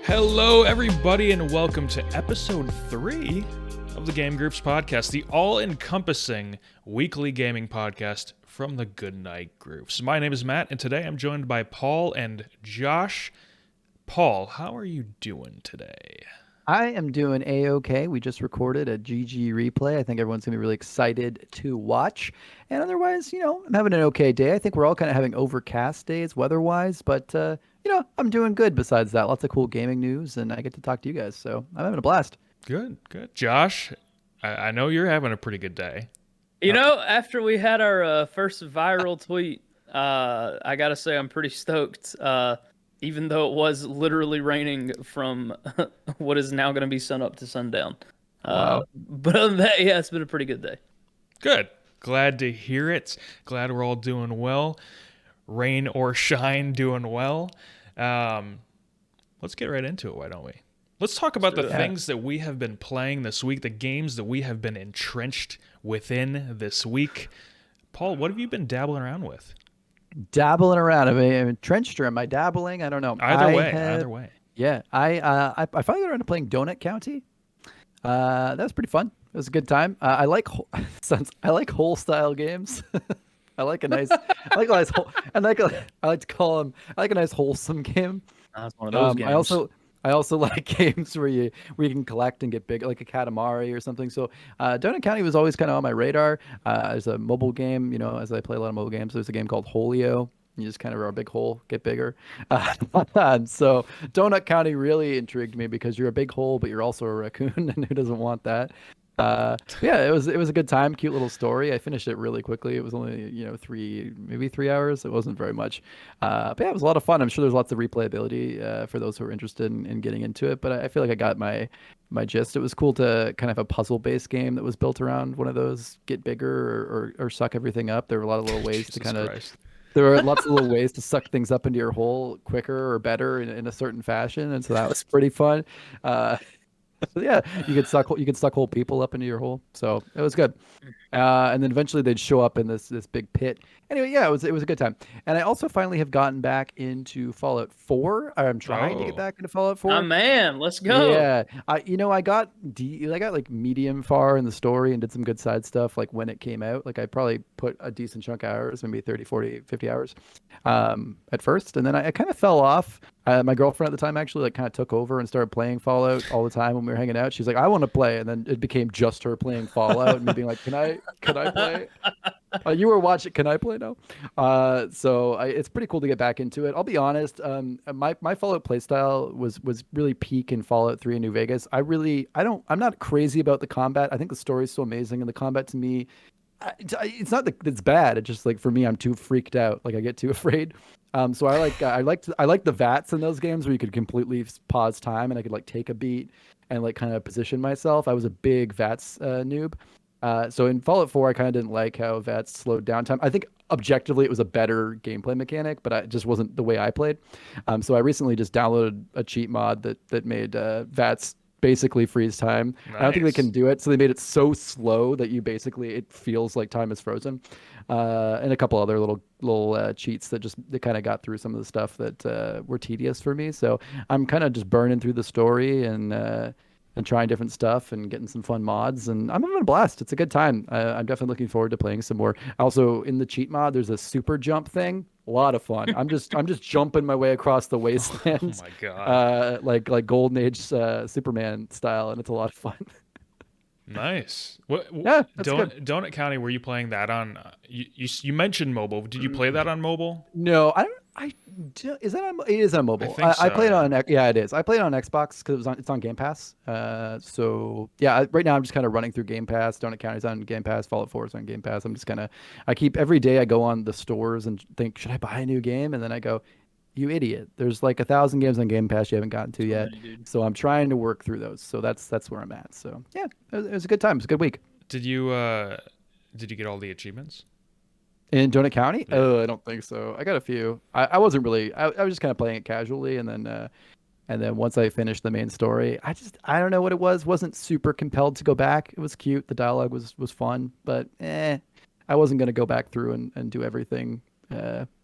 Hello, everybody, and welcome to episode 3 of the Game Groofs podcast, the all-encompassing weekly gaming podcast from the Goodnight Groofs. My name is Matt, and today I'm joined by Paul and Josh. Paul, how are you doing today? I am doing A-OK. We just recorded a GG replay. I think everyone's going to be really excited to watch. And otherwise, I'm having an okay day. I think we're all kind of having overcast days weather-wise, but, I'm doing good besides that. Lots of cool gaming news, and I get to talk to you guys, so I'm having a blast. Good. Josh, I know you're having a pretty good day. After we had our first viral tweet, I gotta say I'm pretty stoked. Even though it was literally raining from what is now going to be sun up to sundown. Wow. But other than that, yeah, it's been a pretty good day. Good. Glad to hear it. Glad we're all doing well. Rain or shine, doing well. Let's get right into it, why don't we? Let's talk about the things that we have been playing this week, the games that we have been entrenched within this week. Paul, what have you been dabbling around with? Dabbling around. I mean, entrenched or am I dabbling? I don't know. Either way. Yeah, I finally got around to playing Donut County. That was pretty fun. It was a good time. I like whole style games. I like a nice I like a nice wholesome game. That's one of those games. I also like games where you can collect and get big, like a Katamari or something. So Donut County was always kind of on my radar. There's a mobile game, as I play a lot of mobile games. There's a game called Holio. You just kind of are a big hole, get bigger. So Donut County really intrigued me because you're a big hole, but you're also a raccoon, and who doesn't want that? Yeah, it was a good time, cute little story. I finished it really quickly. It was only 3 hours. It wasn't very much, but yeah, it was a lot of fun. I'm sure there's lots of replayability for those who are interested in getting into it. But I feel like I got my gist. It was cool to kind of have a puzzle-based game that was built around one of those get bigger or suck everything up. There were a lot of little ways to kind of. There were lots of little ways to suck things up into your hole quicker or better in a certain fashion, and so that was pretty fun. Yeah, you could suck whole people up into your hole, so it was good. And then eventually they'd show up in this big pit. Anyway, yeah, it was a good time. And I also finally have gotten back into Fallout 4. I'm trying to get back into Fallout 4. Oh man, let's go. Yeah, I got like medium far in the story and did some good side stuff like when it came out. Like I probably put a decent chunk of hours, maybe 30, 40, 50 hours at first, and then I kind of fell off. My girlfriend at the time actually like kind of took over and started playing Fallout all the time when we were hanging out. She's like, I want to play, and then it became just her playing Fallout and me being like, can I play? You were watching. Can I play now? It's pretty cool to get back into it. I'll be honest. My Fallout playstyle was really peak in Fallout 3 in New Vegas. I'm not crazy about the combat. I think the story's so amazing, and the combat to me, it's not that it's bad. It's just like for me, I'm too freaked out. Like I get too afraid. So I like the VATS in those games where you could completely pause time and I could like take a beat and like kind of position myself. I was a big VATS noob. So in Fallout 4, I kind of didn't like how VATS slowed down time. I think objectively it was a better gameplay mechanic, but it just wasn't the way I played. So I recently just downloaded a cheat mod that made VATS basically freeze time. Nice. I don't think they can do it, so they made it so slow that it feels like time is frozen. And a couple other little cheats that kind of got through some of the stuff that were tedious for me. So I'm kind of just burning through the story and trying different stuff and getting some fun mods, and I'm having a blast. It's a good time. I'm definitely looking forward to playing some more. Also, in the cheat mod, there's a super jump thing. A lot of fun. I'm just jumping my way across the wasteland. Oh my god! Like Golden Age Superman style, and it's a lot of fun. Nice. Yeah, Donut County, were you playing that on? You mentioned mobile. Did you play that on mobile? No, it is on mobile. I played on it is. I played on Xbox because it's on Game Pass. So yeah, right now I'm just kind of running through Game Pass. Donut County's on Game Pass. Fallout 4 is on Game Pass. I'm just I keep every day I go on the stores and think, should I buy a new game? And then I go, you idiot. There's like 1,000 games on Game Pass you haven't gotten to yet. So I'm trying to work through those. So that's where I'm at. So yeah, it was a good time. It was a good week. Did you get all the achievements? In Donut County? Yeah. Oh, I don't think so. I got a few. I wasn't really. I was just kind of playing it casually, and then once I finished the main story, I don't know what it was. Wasn't super compelled to go back. It was cute. The dialogue was fun, but I wasn't gonna go back through and do everything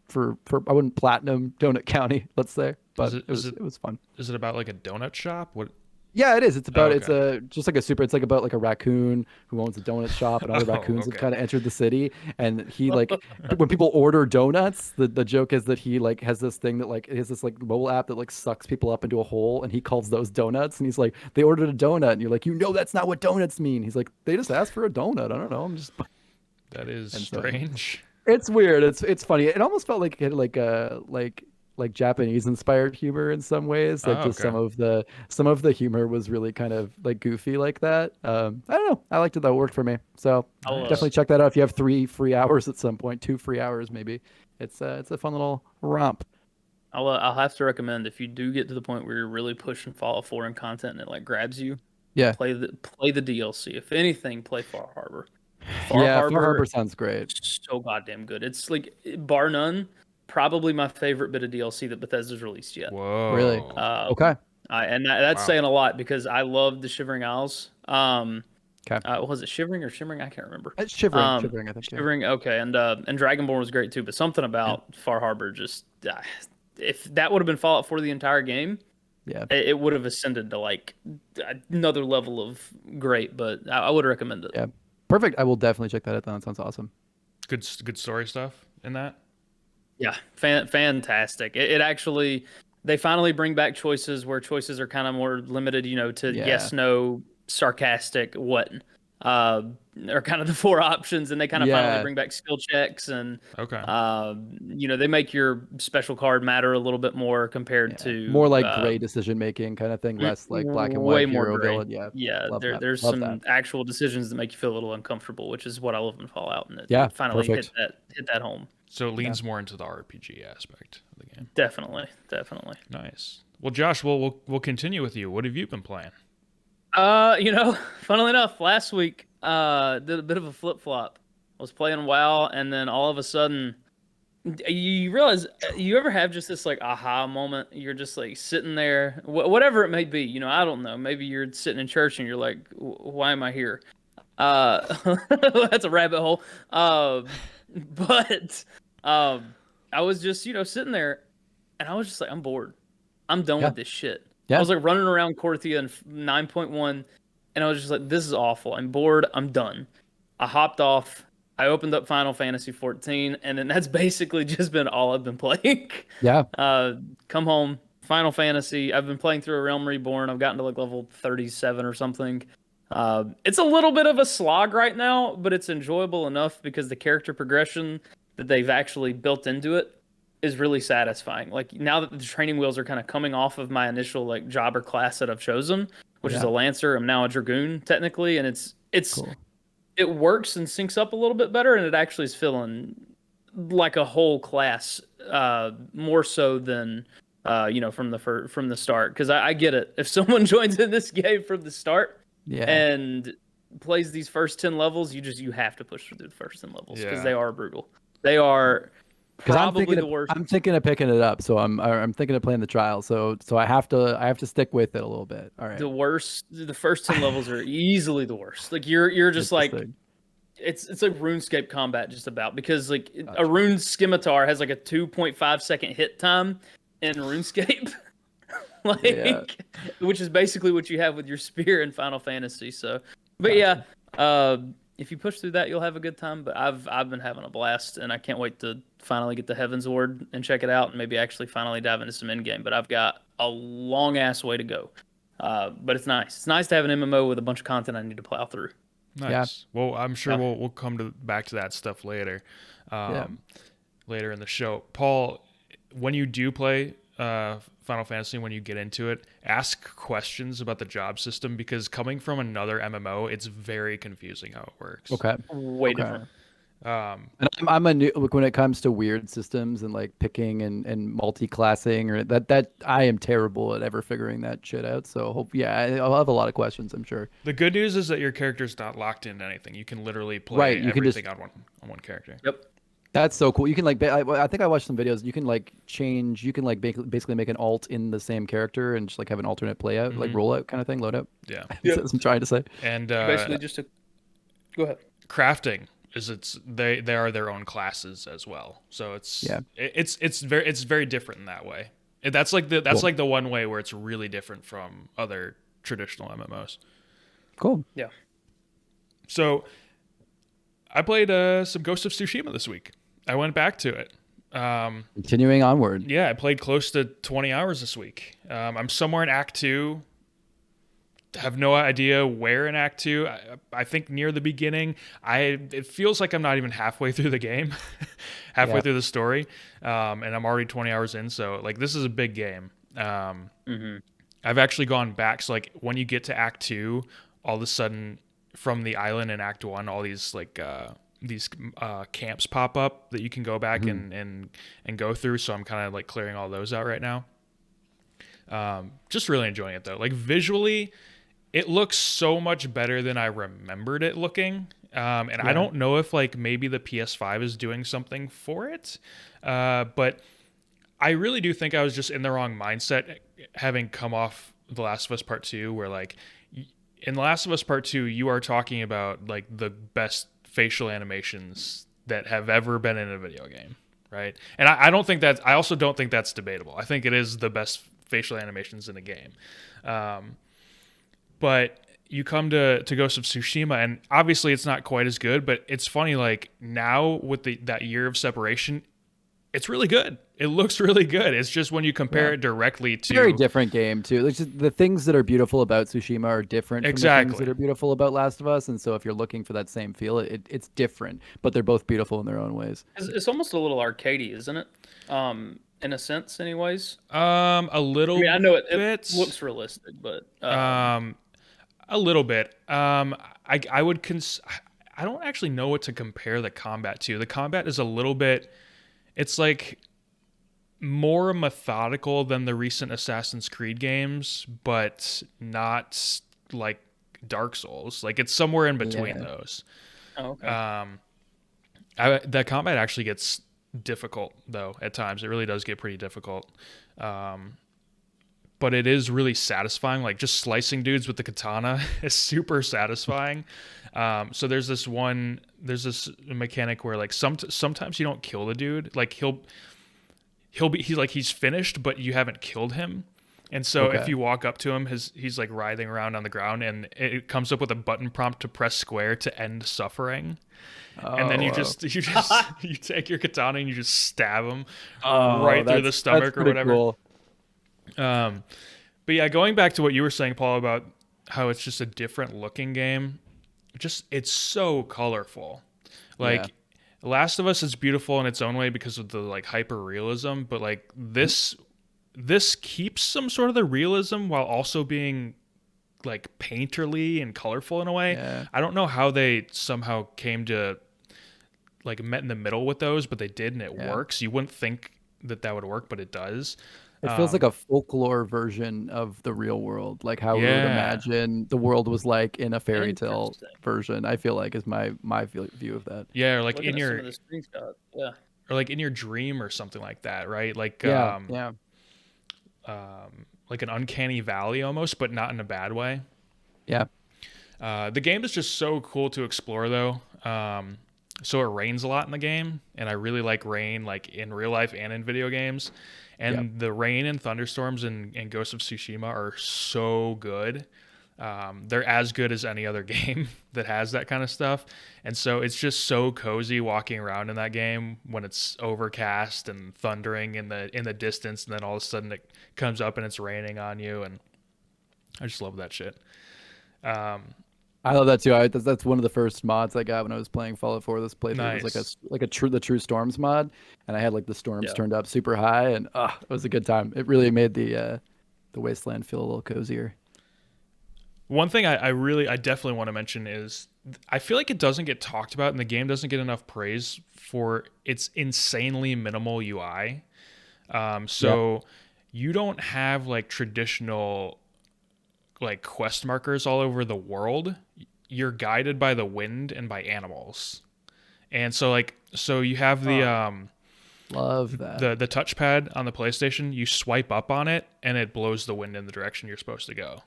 for I wouldn't platinum Donut County, let's say, but it was fun. Is it about like a donut shop? What? Yeah, it is. It's about it's okay. a just like a super. It's like about like a raccoon who owns a donut shop, and other Oh, raccoons have okay. kind of entered the city. And he like when people order donuts, the joke is that he like has this thing that like he has this like mobile app that like sucks people up into a hole, and he calls those donuts. And he's like, they ordered a donut, and you're like, that's not what donuts mean. He's like, they just asked for a donut. I don't know. I'm just That is and so strange. it's weird. It's funny. It almost felt like it had like Japanese inspired humor in some ways. Like Oh, just okay. some of the humor was really kind of like goofy like that. I don't know. I liked it though. It worked for me. So I'll definitely check that out if you have 3 free hours at some point, 2 free hours maybe. It's a fun little romp. I'll have to recommend if you do get to the point where you're really pushing Fallout 4 and content and it like grabs you, Yeah. play the DLC. If anything, play Far Harbor. Far Yeah, Far Harbor, Harbor sounds great. so goddamn good. It's like bar none, probably my favorite bit of DLC that Bethesda's released yet. Really? Whoa. Okay. And that's Wow. saying a lot because I love the Shivering Isles. Okay. Was it Shivering or Shimmering? I can't remember. It's shivering, I think. Yeah. Shivering. Okay, and Dragonborn was great too. But something Yeah. about Far Harbor just, if that would have been Fallout for the entire game, Yeah. it would have ascended to like another level of great. But I would recommend it. Yeah. Perfect. I will definitely check that out. That sounds awesome. Good story stuff in that. Yeah, fantastic. It actually, they finally bring back choices where choices are kind of more limited, to Yeah. yes, no, sarcastic, what, are kind of the four options, and they kind of finally Yeah. bring back skill checks, and Okay. they make your special card matter a little bit more compared Yeah. to More like gray decision making kind of thing, less like black and way white more hero gray. villain. Yeah. Yeah, Love that. there's Love that. some actual decisions that make you feel a little uncomfortable, which is what I love in Fallout, and Yeah. it finally Perfect. hit that home. So it leans more into the RPG aspect of the game. Definitely. Nice. Well, Josh, we'll continue with you. What have you been playing? Funnily enough, last week, did a bit of a flip flop. I was playing WoW, and then all of a sudden, you realize, you ever have just this like aha moment? You're just like sitting there, whatever it may be. I don't know. Maybe you're sitting in church and you're like, "Why am I here?" That's a rabbit hole. But I was just sitting there, and I was just like, I'm bored. I'm done Yeah. with this shit. Yeah. I was like running around Korthia in 9.1, and I was just like, this is awful. I'm bored. I'm done. I hopped off. I opened up Final Fantasy 14, and then that's basically just been all I've been playing. Yeah. Come home, Final Fantasy. I've been playing through A Realm Reborn. I've gotten to like level 37 or something. It's a little bit of a slog right now, but it's enjoyable enough because the character progression that they've actually built into it is really satisfying. Like now that the training wheels are kind of coming off of my initial like job or class that I've chosen, which is a Lancer. I'm now a Dragoon technically, and it's Cool. it works and syncs up a little bit better, and it actually is feeling like a whole class, more so than from the start. Because I get it. If someone joins in this game from the start, Yeah. and plays these first 10 levels, you have to push through the first 10 levels because Yeah. they are brutal. They are probably the worst. I'm thinking of picking it up, so I'm thinking of playing the trial. So I have to stick with it a little bit. All right. The first 10 levels are easily the worst. Like you're just like Interesting. it's like RuneScape combat just about, because like a rune scimitar has like a 2.5 second hit time in RuneScape. Which is basically what you have with your spear in Final Fantasy. So, but if you push through that, you'll have a good time. But I've been having a blast, and I can't wait to finally get the Heaven's Ward and check it out, and maybe actually finally dive into some endgame. But I've got a long ass way to go. But it's nice. It's nice to have an MMO with a bunch of content I need to plow through. Nice. Yeah. Well, I'm sure we'll come back to that stuff later, later in the show. Paul, when you do play Final Fantasy, when you get into it, ask questions about the job system, because coming from another MMO, it's very confusing how it works. Okay. Way different. And I'm a new look when it comes to weird systems and like picking and multi-classing or that I am terrible at ever figuring that shit out. So I'll have a lot of questions, I'm sure. The good news is that your character's not locked into anything. You can literally play everything on one character. Yep. That's so cool. You can like, I think I watched some videos. You can like change. You can like basically make an alt in the same character and just like have an alternate playout, like rollout kind of thing, loadout. Yeah. That's what I'm trying to say. And Basically, just to go ahead. Crafting they are their own classes as well. So Yeah. it's very different in that way. And that's like the one way where it's really different from other traditional MMOs. Cool. Yeah. So I played some Ghost of Tsushima this week. I went back to it. Continuing onward. Yeah, I played close to 20 hours this week. I'm somewhere in Act 2. Have no idea where in Act 2. I think near the beginning. It feels like I'm not even halfway through the game, halfway through the story, and I'm already 20 hours in. So like this is a big game. I've actually gone back. So like when you get to Act 2, all of a sudden from the island in Act 1, all these like these camps pop up that you can go back and go through. So I'm kind of like clearing all those out right now. Just really enjoying it though. Like visually, it looks so much better than I remembered it looking. I don't know if like maybe the PS5 is doing something for it. But I really do think I was just in the wrong mindset having come off The Last of Us Part 2, where like in The Last of Us Part 2, you are talking about like the best facial animations that have ever been in a video game, right? And I also don't think that's debatable. I think it is the best facial animations in a game. But you come to Ghost of Tsushima, and obviously it's not quite as good, but it's funny, like now with that year of separation, it's really good. It looks really good. It's just when you compare it directly to... Very different game, too. It's just the things that are beautiful about Tsushima are different from the things that are beautiful about Last of Us, and so if you're looking for that same feel, it's different, but they're both beautiful in their own ways. It's almost a little arcadey, isn't it? In a sense, anyways. A little bit. I know it looks realistic, but... A little bit. I would I don't actually know what to compare the combat to. The combat is a little bit... It's like more methodical than the recent Assassin's Creed games, but not like Dark Souls. Like it's somewhere in between those. Oh, okay. The combat actually gets difficult though at times. It really does get pretty difficult. But it is really satisfying. Like just slicing dudes with the katana is super satisfying. So there's this mechanic where like sometimes you don't kill the dude. Like he's finished, but you haven't killed him. And so if you walk up to him, he's like writhing around on the ground, and it comes up with a button prompt to press square to end suffering. And then you take your katana and you just stab him right through the stomach or whatever. Cool. But yeah, going back to what you were saying, Paul, about how it's just a different looking game. It's so colorful. Like Last of Us is beautiful in its own way because of the like hyper realism, but like this keeps some sort of the realism while also being like painterly and colorful in a way. Yeah. I don't know how they somehow came to like met in the middle with those, but they did, and it works. You wouldn't think that would work, but it does. It feels like a folklore version of the real world, like how we would imagine the world was like in a fairy tale version. I feel like is my view of that. Yeah, or like in your or like in your dream or something like that, right? Like like an uncanny valley almost, but not in a bad way. Yeah. The game is just so cool to explore though. So it rains a lot in the game, and I really like rain, like in real life and in video games. And the rain and thunderstorms in Ghost of Tsushima are so good. They're as good as any other game that has that kind of stuff. And so it's just so cozy walking around in that game when it's overcast and thundering in the distance, and then all of a sudden it comes up and it's raining on you, and I just love that shit. I love that too. That's one of the first mods I got when I was playing Fallout 4. This playthrough nice. was the True Storms mod, and I had like the storms turned up super high, and it was a good time. It really made the wasteland feel a little cozier. One thing I definitely want to mention is I feel like it doesn't get talked about, and the game doesn't get enough praise for its insanely minimal UI. You don't have like traditional like quest markers all over the world. You're guided by the wind and by animals. And so you have the love that. The touchpad on the PlayStation, you swipe up on it and it blows the wind in the direction you're supposed to go.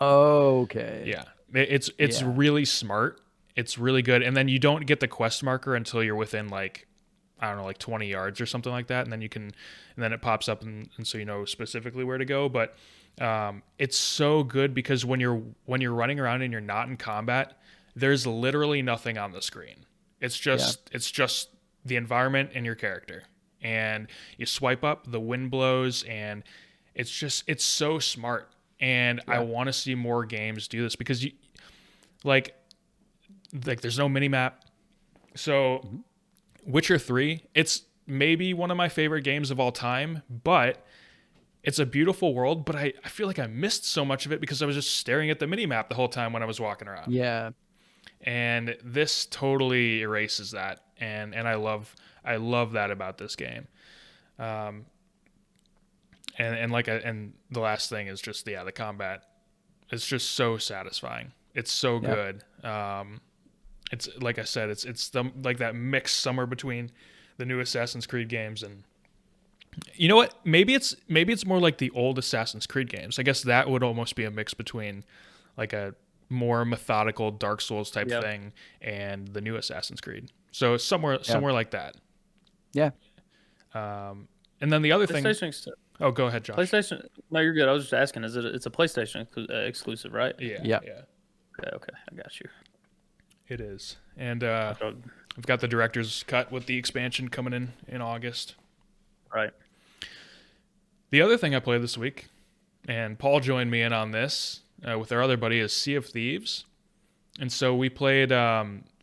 Okay. Yeah. It's really smart, It's really good. And then you don't get the quest marker until you're within like, I don't know, like 20 yards or something like that. And then it pops up and so you know specifically where to go. But it's so good because when you're running around and you're not in combat, there's literally nothing on the screen. It's just the environment and your character. And you swipe up, the wind blows, and it's so smart. And I want to see more games do this because you like there's no mini map. So Witcher 3, it's maybe one of my favorite games of all time, but it's a beautiful world, but I feel like I missed so much of it because I was just staring at the mini map the whole time when I was walking around. Yeah. And this totally erases that. And I love that about this game. And the last thing is just the combat. It's just so satisfying. It's so good. It's like I said, it's like that mix somewhere between the new Assassin's Creed games and you know what? Maybe it's more like the old Assassin's Creed games. I guess that would almost be a mix between like a more methodical Dark Souls type thing and the new Assassin's Creed. So somewhere like that. Yeah. And then the other thing. Oh, go ahead, Josh. PlayStation. No, you're good. I was just asking. It's a PlayStation exclusive, right? Yeah. Okay, I got you. It is, and I've got the director's cut with the expansion coming in August. Right. The other thing I played this week, and Paul joined me in on this with our other buddy, is Sea of Thieves, and so we played.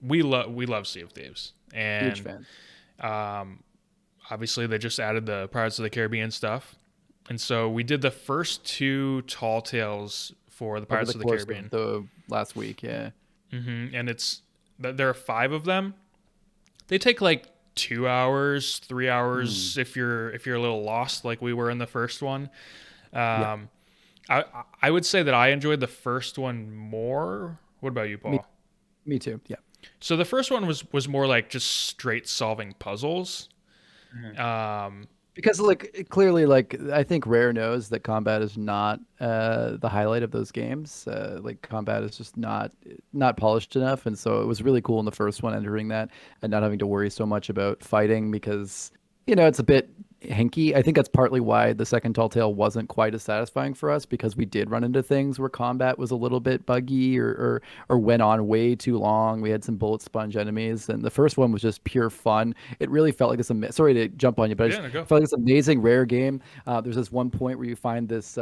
We love Sea of Thieves, and huge fan. Obviously they just added the Pirates of the Caribbean stuff, and so we did the first 2 Tall Tales for the Pirates of the Caribbean the last week, yeah. Mm-hmm. And there are 5 of them. They take like 2 hours, 3 hours if you're a little lost, like we were in the first one. I would say that I enjoyed the first one more. What about you, Paul? Me too. Yeah. So the first one was more like just straight solving puzzles. Because like clearly, like I think Rare knows that combat is not the highlight of those games. Like combat is just not polished enough, and so it was really cool in the first one entering that and not having to worry so much about fighting because it's a bit hinky. I think that's partly why the second Tall Tale wasn't quite as satisfying for us because we did run into things where combat was a little bit buggy or went on way too long. We had some bullet sponge enemies, and the first one was just pure fun. It really felt like this. Sorry to jump on you, but I just felt like this amazing Rare game. There's this one point where you find this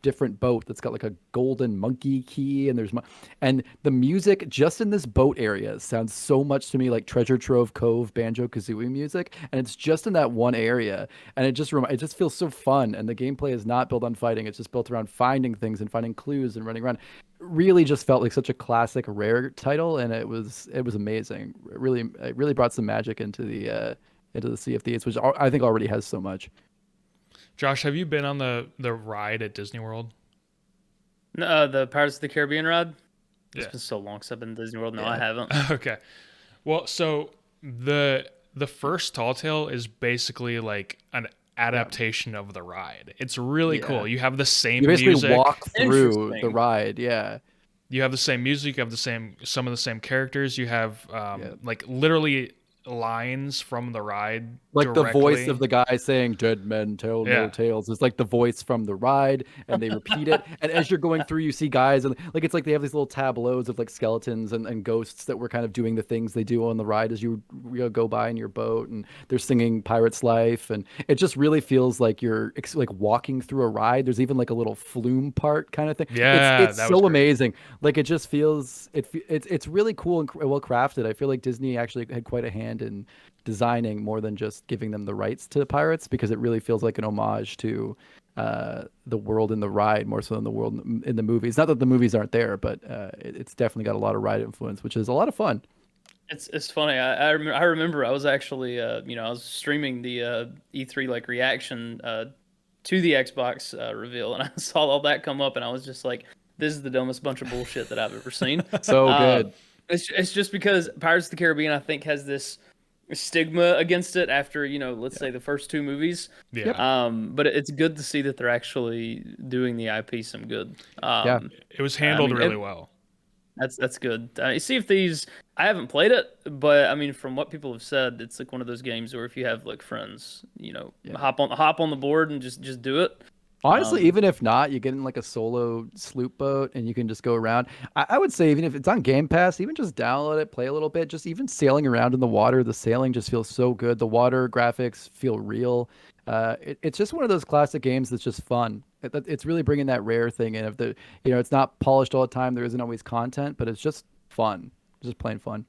different boat that's got like a golden monkey key, and the music just in this boat area sounds so much to me like Treasure Trove Cove Banjo-Kazooie music, and it's just in that one area. And it just feels so fun. And the gameplay is not built on fighting. It's just built around finding things and finding clues and running around. It really just felt like such a classic Rare title, and it was amazing. It really brought some magic into the Sea of Thieves, which I think already has so much. Josh, have you been on the ride at Disney World? No, the Pirates of the Caribbean ride. It's been so long since I've been to Disney World. No, I haven't. Okay. Well, so the first Tall Tale is basically like an adaptation of the ride. It's really cool. You have the same music. You basically walk through the ride, yeah. You have the same music, you have some of the same characters, you have like literally lines from the ride, like directly. The voice of the guy saying "Dead men tell no tales" is like the voice from the ride, and they repeat it. And as you're going through, you see guys, and like it's like they have these little tableaus of like skeletons and ghosts that were kind of doing the things they do on the ride as you go by in your boat, and they're singing "Pirate's Life," and it just really feels like you're like walking through a ride. There's even like a little flume part kind of thing. It's so amazing. Like it just feels it's really cool and well crafted. I feel like Disney actually had quite a hand in designing more than just giving them the rights to the pirates, because it really feels like an homage to the world in the ride more so than the world in the movies. Not that the movies aren't there, but it's definitely got a lot of ride influence, which is a lot of fun. It's funny. I remember I was actually I was streaming the E3 like reaction to the Xbox reveal, and I saw all that come up, and I was just like, this is the dumbest bunch of bullshit that I've ever seen. So good. It's just because Pirates of the Caribbean, I think, has this stigma against it after, let's say the first 2 movies. Yeah. But it's good to see that they're actually doing the IP some good. It was handled really well. That's good. Sea of Thieves, I haven't played it, but I mean, from what people have said, it's like one of those games where if you have like friends, Yeah. hop on the board and just do it. Honestly, even if not, you get in like a solo sloop boat and you can just go around. I would say even if it's on Game Pass, even just download it, play a little bit. Just even sailing around in the water, the sailing just feels so good. The water graphics feel real. It's just one of those classic games that's just fun. It's really bringing that rare thing in. Of the, it's not polished all the time. There isn't always content, but it's just fun. Just plain fun.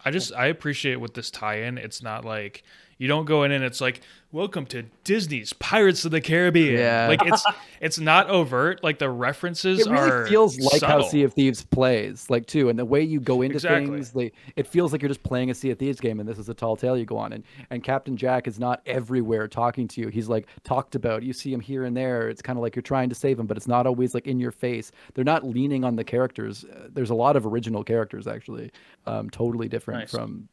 I appreciate with this tie-in. It's not like you don't go in and it's like, welcome to Disney's Pirates of the Caribbean. Yeah. Like it's not overt. Like the references It really are feels like how subtle. Sea of Thieves plays, like too, and the way you go into Exactly. things, it feels like you're just playing a Sea of Thieves game, and this is a tall tale you go on. And Captain Jack is not everywhere talking to you. He's like talked about. You see him here and there. It's kind of like you're trying to save him, but it's not always like in your face. They're not leaning on the characters. There's a lot of original characters actually, totally different Nice. from.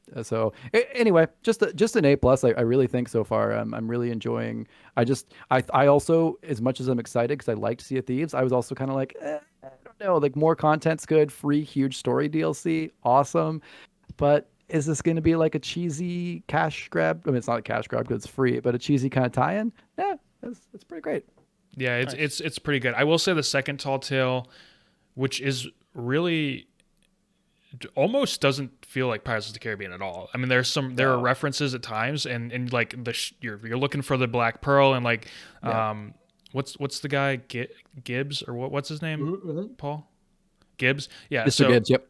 Anyway, just an A+. I really think so far. I'm really enjoying. I also, as much as I'm excited because I liked Sea of Thieves, I was also kind of like, I don't know, like more content's good, free huge story DLC, awesome, but is this going to be like a cheesy cash grab? I mean, it's not a cash grab because it's free, but a cheesy kind of tie-in? Yeah, that's pretty great. Yeah, it's pretty good. I will say the second Tall Tale, which is really almost doesn't feel like Pirates of the Caribbean at all. I mean, there are references at times, and like you're looking for the Black Pearl, and like, what's the guy Gibbs or what's his name? Paul Gibbs. Yeah, Mr. so Gibbs, yep.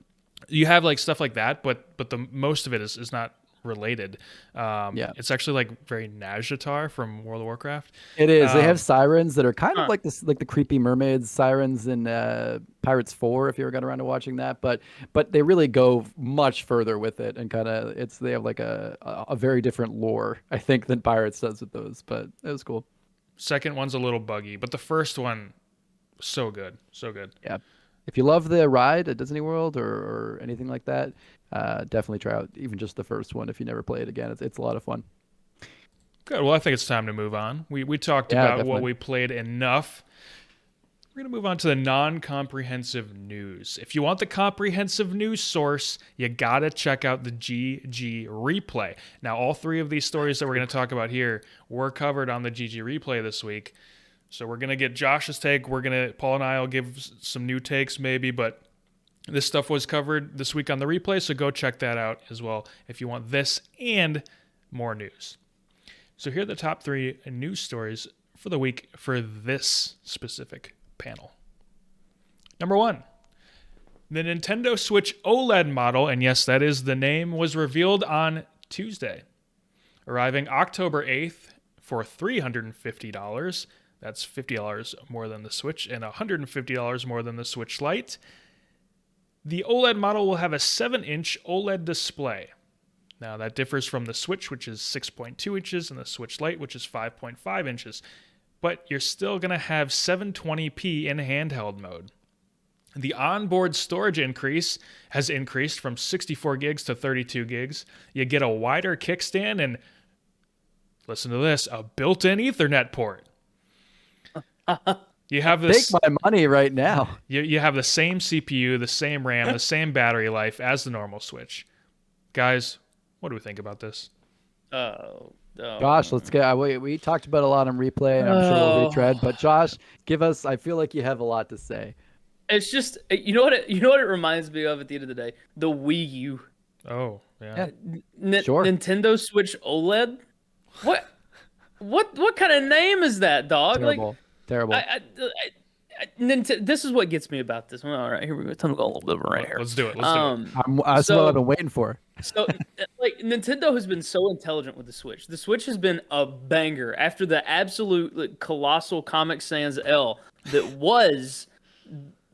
you have like stuff like that, but the most of it is not related. Yeah. It's actually like very Nazjatar from World of Warcraft. It is. They have sirens that are kind of Huh. like this, like the creepy mermaids sirens in Pirates 4, if you ever got around to watching that. But they really go much further with it, and kind of they have like a very different lore, I think, than Pirates does with those. But it was cool. Second one's a little buggy, but the first one, so good, so good. Yeah. If you love the ride at Disney World or anything like that, definitely try out even just the first one if you never play it again. It's a lot of fun. Good. Well, I think it's time to move on. We talked Yeah, about what definitely. we played enough. We're going to move on to the non-comprehensive news. If you want the comprehensive news source, you got to check out the GG replay. Now, all three of these stories that we're going to talk about here were covered on the GG replay this week. So we're going to get Josh's take. Paul and I will give some new takes maybe, but this stuff was covered this week on the replay, so go check that out as well if you want this and more news. So here are the top 3 news stories for the week for this specific panel. Number 1, the Nintendo Switch OLED model, and yes, that is the name, was revealed on Tuesday, arriving October 8th for $350. That's $50 more than the Switch and $150 more than the Switch Lite. The OLED model will have a 7-inch OLED display. Now, that differs from the Switch, which is 6.2 inches, and the Switch Lite, which is 5.5 inches. But you're still going to have 720p in handheld mode. The onboard storage has increased from 64 gigs to 32 gigs. You get a wider kickstand and, listen to this, a built-in Ethernet port. You have this. Take my money right now. You have the same CPU, the same RAM, the same battery life as the normal Switch. Guys, what do we think about this? Josh, let's get. We talked about a lot on replay, and I'm sure we'll retread. But Josh, I feel like you have a lot to say. It's just you know what it reminds me of at the end of the day, the Wii U. Oh, yeah. Sure. Nintendo Switch OLED. What kind of name is that, dog? Terrible. This is what gets me about this one. All right, here we go. Time to go a little bit right here. Let's do it. That's what I've been waiting for. So, like, Nintendo has been so intelligent with the Switch. The Switch has been a banger after the absolute colossal Comic Sans L that was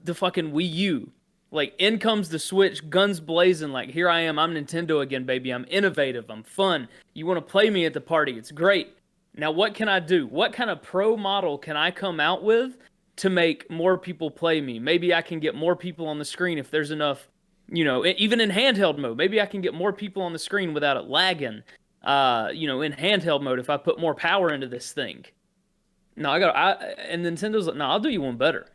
the fucking Wii U. Like, in comes the Switch, guns blazing. Like, here I am. I'm Nintendo again, baby. I'm innovative. I'm fun. You want to play me at the party? It's great. Now, what can I do? What kind of pro model can I come out with to make more people play me? Maybe I can get more people on the screen if there's enough, even in handheld mode. Maybe I can get more people on the screen without it lagging, in handheld mode if I put more power into this thing. No, and Nintendo's like, no, I'll do you one better.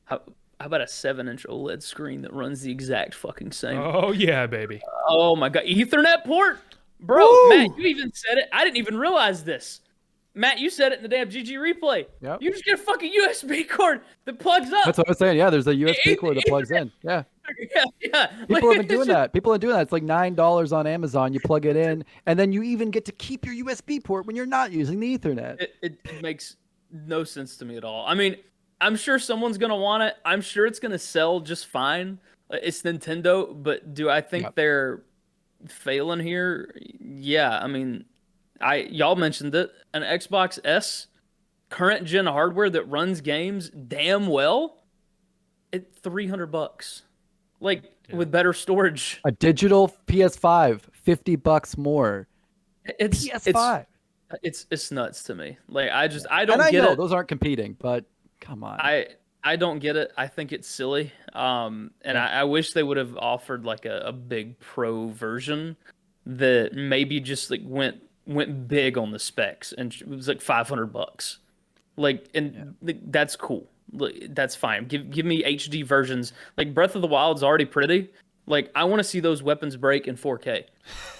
How How about a 7-inch OLED screen that runs the exact fucking same? Oh yeah, baby. Oh my God, Ethernet port, bro. Matt, Woo! you even said it. I didn't even realize this. Matt, you said it in the damn GG replay. Yep. You just get a fucking USB cord that plugs up. That's what I was saying. Yeah, there's a USB cord that plugs Ethernet. in. Yeah. Yeah. Like, People have been it's doing just, that. People are doing that. It's like $9 on Amazon. You plug it in, and then you even get to keep your USB port when you're not using the Ethernet. it makes no sense to me at all. I mean, I'm sure someone's gonna want it. I'm sure it's gonna sell just fine. It's Nintendo, but do I think Yep. they're failing here? Yeah. I mean, y'all mentioned it. An Xbox S, current gen hardware that runs games damn well at $300. Like with better storage. A digital PS5, $50 more. It's PS5. it's nuts to me. Like I And don't I get know it. those aren't competing, but come on. I don't get it. I think it's silly. And Yeah. I wish they would have offered like a big pro version that maybe just like went big on the specs and it was like $500. Like and that's cool. Like, that's fine. Give me HD versions. Like Breath of the Wild's already pretty. Like I want to see those weapons break in 4K.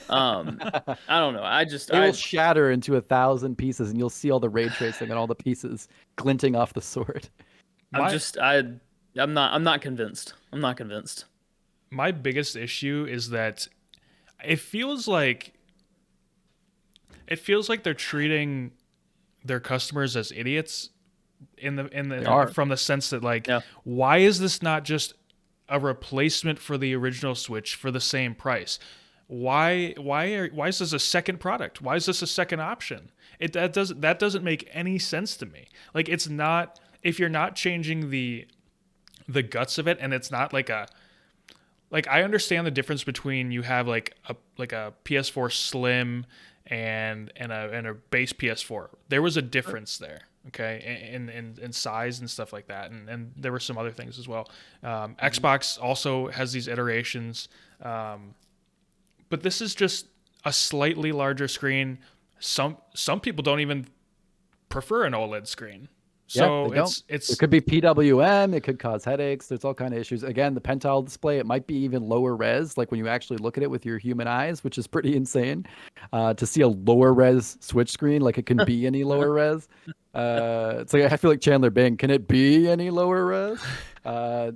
I don't know. It will shatter into 1,000 pieces, and you'll see all the ray tracing and all the pieces glinting off the sword. I'm not convinced. I'm not convinced. My biggest issue is that it feels like they're treating their customers as idiots from the sense that like, why is this not just a replacement for the original Switch for the same price? Why is this a second product? Why is this a second option? That doesn't make any sense to me. Like, it's not, if you're not changing the guts of it, and it's not like I understand the difference between you have like a PS4 Slim and a base PS4. There was a difference there, okay, in size and stuff like that, and there were some other things as well. Xbox also has these iterations, but this is just a slightly larger screen. Some people don't even prefer an OLED screen. So they don't. It could be PWM. It could cause headaches. There's all kind of issues. Again, the pentile display, it might be even lower res, like when you actually look at it with your human eyes, which is pretty insane. To see a lower res Switch screen, like it can be any lower res. It's like I feel like Chandler Bing. Can it be any lower res?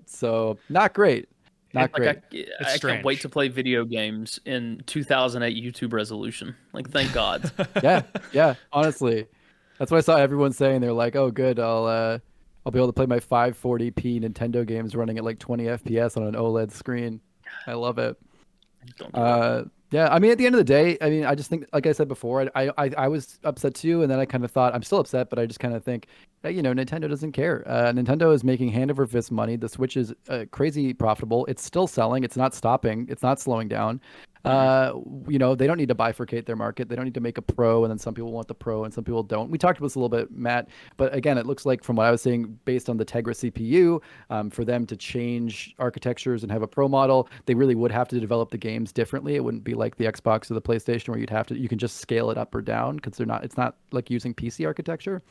So not great. Not great. I can't wait to play video games in 2008 YouTube resolution. Like, thank God. Yeah. Honestly. That's what I saw everyone saying. They're like, "Oh, good, I'll be able to play my 540p Nintendo games running at like 20 FPS on an OLED screen." I love it. Yeah, I mean, at the end of the day, I mean, I just think, like I said before, I was upset too, and then I kind of thought I'm still upset, but I just kind of think, Nintendo doesn't care. Nintendo is making hand over fist money. The Switch is crazy profitable. It's still selling. It's not stopping. It's not slowing down. They don't need to bifurcate their market. They don't need to make a pro, and then some people want the pro and some people don't. We talked about this a little bit, Matt, but again, it looks like from what I was saying, based on the Tegra CPU, for them to change architectures and have a pro model, they really would have to develop the games differently. It wouldn't be like the Xbox or the PlayStation where you can just scale it up or down because it's not like using PC architecture.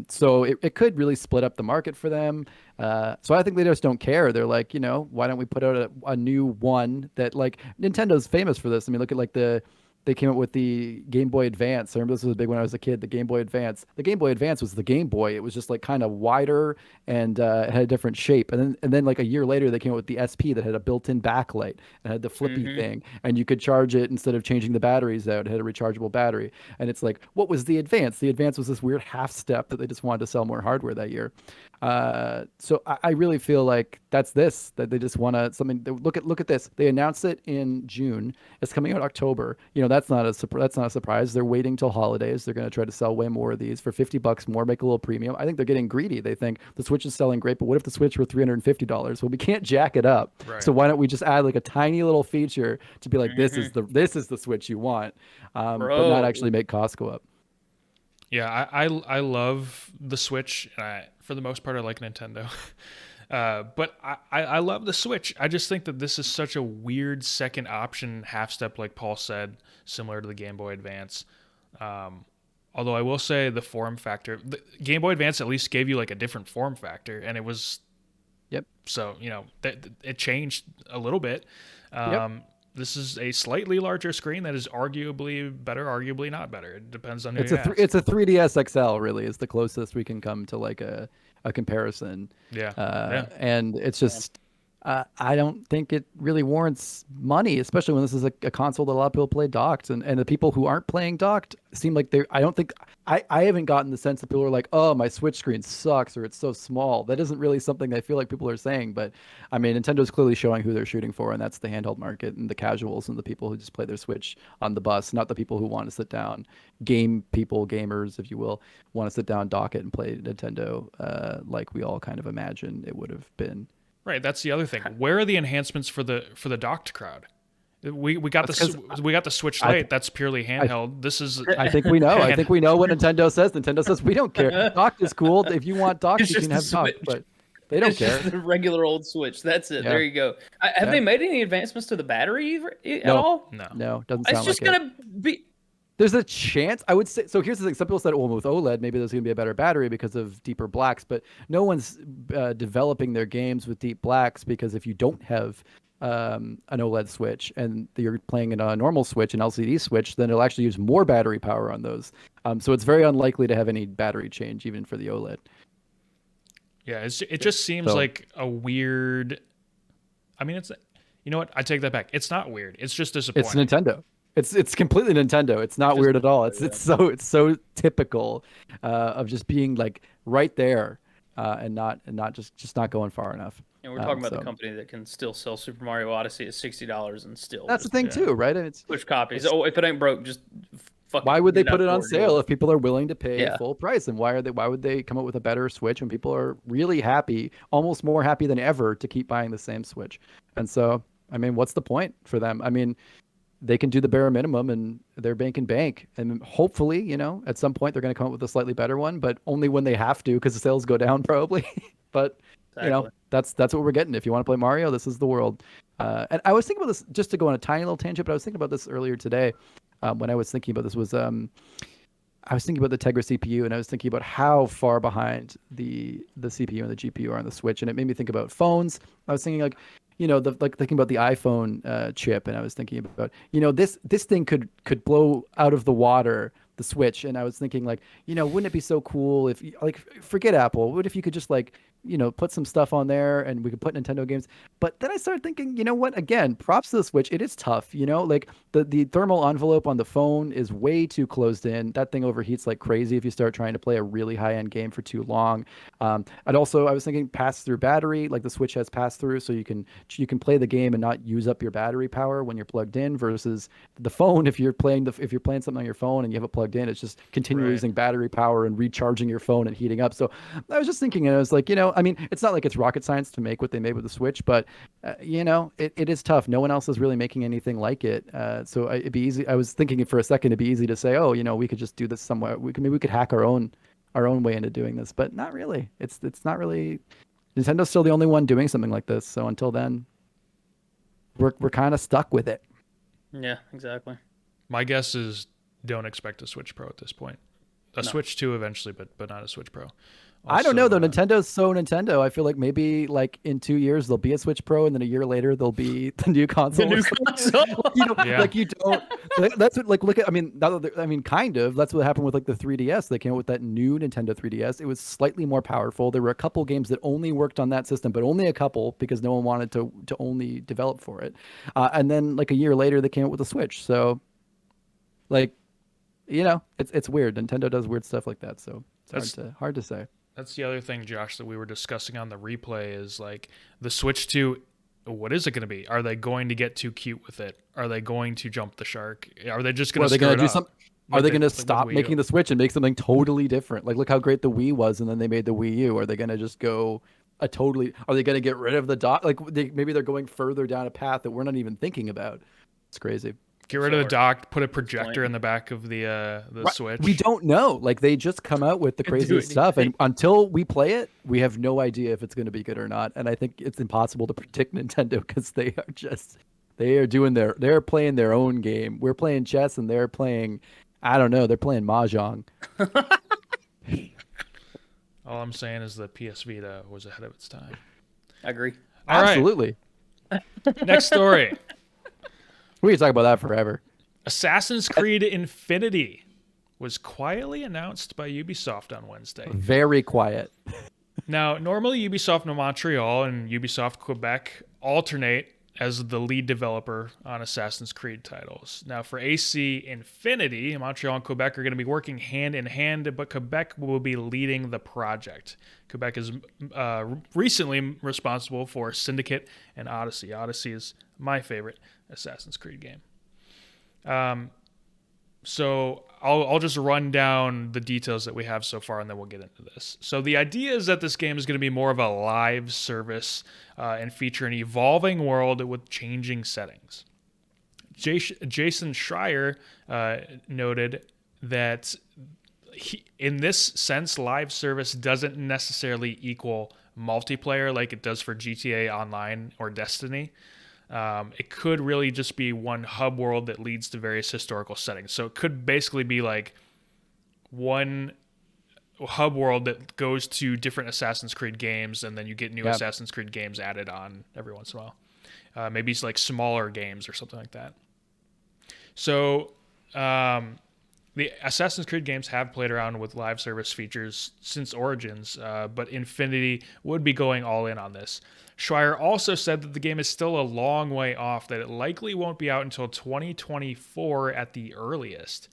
So it could really split up the market for them. So I think they just don't care. They're like, why don't we put out a new one that, like, Nintendo's famous for this. I mean, look at they came up with the Game Boy Advance. I remember this was big when I was a kid, the Game Boy Advance. The Game Boy Advance was the Game Boy. It was just like kind of wider and it had a different shape. And then like a year later, they came up with the SP that had a built-in backlight and had the flippy thing. And you could charge it instead of changing the batteries out. It had a rechargeable battery. And it's like, what was the Advance? The Advance was this weird half step that they just wanted to sell more hardware that year. So I really feel like that they just want to something. Look at this. They announced it in June. It's coming out October. That's not a surprise. They're waiting till holidays. They're going to try to sell way more of these for $50 more, make a little premium. I think they're getting greedy. They think the Switch is selling great, but what if the Switch were $350? Well, we can't jack it up. Right. So why don't we just add like a tiny little feature to be like, this is the Switch you want, but not actually make costs go up. Yeah, I love the Switch. For the most part, I like Nintendo. But I love the Switch. I just think that this is such a weird second option, half step, like Paul said, similar to the Game Boy Advance. Although I will say the form factor, the Game Boy Advance at least gave you like a different form factor, and it was Yep. So, it changed a little bit. This is a slightly larger screen that is arguably better, arguably not better. It depends on who you ask. It's a 3DS XL, really, is the closest we can come to like a comparison. Yeah. And it's just, I don't think it really warrants money, especially when this is a console that a lot of people play docked, and the people who aren't playing docked seem like I don't think, I haven't gotten the sense that people are like, oh, my Switch screen sucks or it's so small. That isn't really something I feel like people are saying, but I mean, Nintendo's clearly showing who they're shooting for, and that's the handheld market and the casuals and the people who just play their Switch on the bus, not the people who want to sit down, gamers, if you will, want to sit down, dock it, and play Nintendo like we all kind of imagine it would have been. Right, that's the other thing. Where are the enhancements for the docked crowd? We got the Switch Lite. That's purely handheld. This is. I think we know. I think we know what Nintendo says. Nintendo says we don't care. Docked is cool. If you want docked, you can have docked, but they don't care. Just a regular old Switch. That's it. Yeah. There you go. Have they made any advancements to the battery at all? No. Doesn't sound like it. It's just gonna be. There's a chance, I would say. So here's the thing. Some people said, well, with OLED, maybe there's going to be a better battery because of deeper blacks, but no one's developing their games with deep blacks, because if you don't have an OLED Switch and you're playing in a normal Switch, an LCD Switch, then it'll actually use more battery power on those. So it's very unlikely to have any battery change even for the OLED. Yeah, it just seems like a weird. I mean, it's. You know what? I take that back. It's not weird. It's just disappointing. It's Nintendo. It's completely Nintendo. It's not weird at all. It's so typical of just being like right there and not just not going far enough. And we're talking about the company that can still sell Super Mario Odyssey at $60 and still. That's the thing too, right? It's push copies. If it ain't broke, just fucking. Why would they put it on sale if people are willing to pay full price? And why would they come up with a better Switch when people are really happy, almost more happy than ever, to keep buying the same Switch? And so, I mean, what's the point for them? I mean, they can do the bare minimum and they're bank, and hopefully, at some point they're going to come up with a slightly better one, but only when they have to, because the sales go down probably. But exactly. That's what we're getting. If you want to play Mario, this is the world. And I was thinking about this, just to go on a tiny little tangent, but I was thinking about this earlier today. When I was thinking about this was I was thinking about the Tegra CPU, and I was thinking about how far behind the CPU and the GPU are on the Switch, and it made me think about phones. I was thinking thinking about the iPhone chip, and I was thinking about, this thing could blow out of the water the Switch, and I was thinking wouldn't it be so cool if forget Apple, what if you could just put some stuff on there and we could put Nintendo games. But then I started thinking, what, again, props to the Switch, it is tough, the thermal envelope on the phone is way too closed in. That thing overheats like crazy if you start trying to play a really high-end game for too long. And also I was thinking pass-through battery, like the Switch has pass-through, so you can play the game and not use up your battery power when you're plugged in, versus the phone, if you're playing something on your phone and you have it plugged in, it's just continually using battery power and recharging your phone and heating up. So I was just thinking, and I was like, I mean, it's not like it's rocket science to make what they made with the Switch, but it is tough. No one else is really making anything like it. So it'd be easy. I was thinking for a second, it'd be easy to say, oh, we could just do this somewhere. Maybe we could hack our own way into doing this, but not really. It's not really. Nintendo's still the only one doing something like this. So until then, we're kind of stuck with it. Yeah, exactly. My guess is don't expect a Switch Pro at this point. Switch 2 eventually, but not a Switch Pro. Also, I don't know though. Nintendo's so Nintendo. I feel like maybe in 2 years there'll be a Switch Pro, and then a year later there'll be the new console. The new console. You don't. That's what look at. I mean, kind of. That's what happened with the 3DS. They came out with that new Nintendo 3DS. It was slightly more powerful. There were a couple games that only worked on that system, but only a couple, because no one wanted to only develop for it. And then a year later they came out with the Switch. So, it's weird. Nintendo does weird stuff like that. So it's hard to say. That's the other thing, Josh, that we were discussing on the replay is the Switch 2, what is it going to be? Are they going to get too cute with it? Are they going to jump the shark? Are they just going to screw it up? Are they going to stop making the Switch and make something totally different? Look how great the Wii was, and then they made the Wii U. Are they going to just go are they going to get rid of the dock? Maybe they're going further down a path that we're not even thinking about. It's crazy. Get rid of the dock, put a projector in the back of the Switch. We don't know. They just come out with the craziest stuff, and until we play it, we have no idea if it's going to be good or not. And I think it's impossible to predict Nintendo, because they're playing their own game. We're playing chess, and they're playing, I don't know, they're playing mahjong. All I'm saying is the PS Vita was ahead of its time. I agree. All right. Absolutely. Next story. We can talk about that forever. Assassin's Creed Infinity was quietly announced by Ubisoft on Wednesday. Very quiet. Now, normally Ubisoft Montreal and Ubisoft Quebec alternate as the lead developer on Assassin's Creed titles. Now, for AC Infinity, Montreal and Quebec are going to be working hand in hand, but Quebec will be leading the project. Quebec is recently responsible for Syndicate and Odyssey. Odyssey is my favorite Assassin's Creed game. So I'll just run down the details that we have so far, and then we'll get into this. So the idea is that this game is going to be more of a live service and feature an evolving world with changing settings. Jason Schreier noted that in this sense, live service doesn't necessarily equal multiplayer like it does for GTA Online or Destiny. It could really just be one hub world that leads to various historical settings. So it could basically be like one hub world that goes to different Assassin's Creed games, and then you get new Assassin's Creed games added on every once in a while. Maybe it's like smaller games or something like that. So the Assassin's Creed games have played around with live service features since Origins, but Infinity would be going all in on this. Schreier also said that the game is still a long way off, that it likely won't be out until 2024 at the earliest.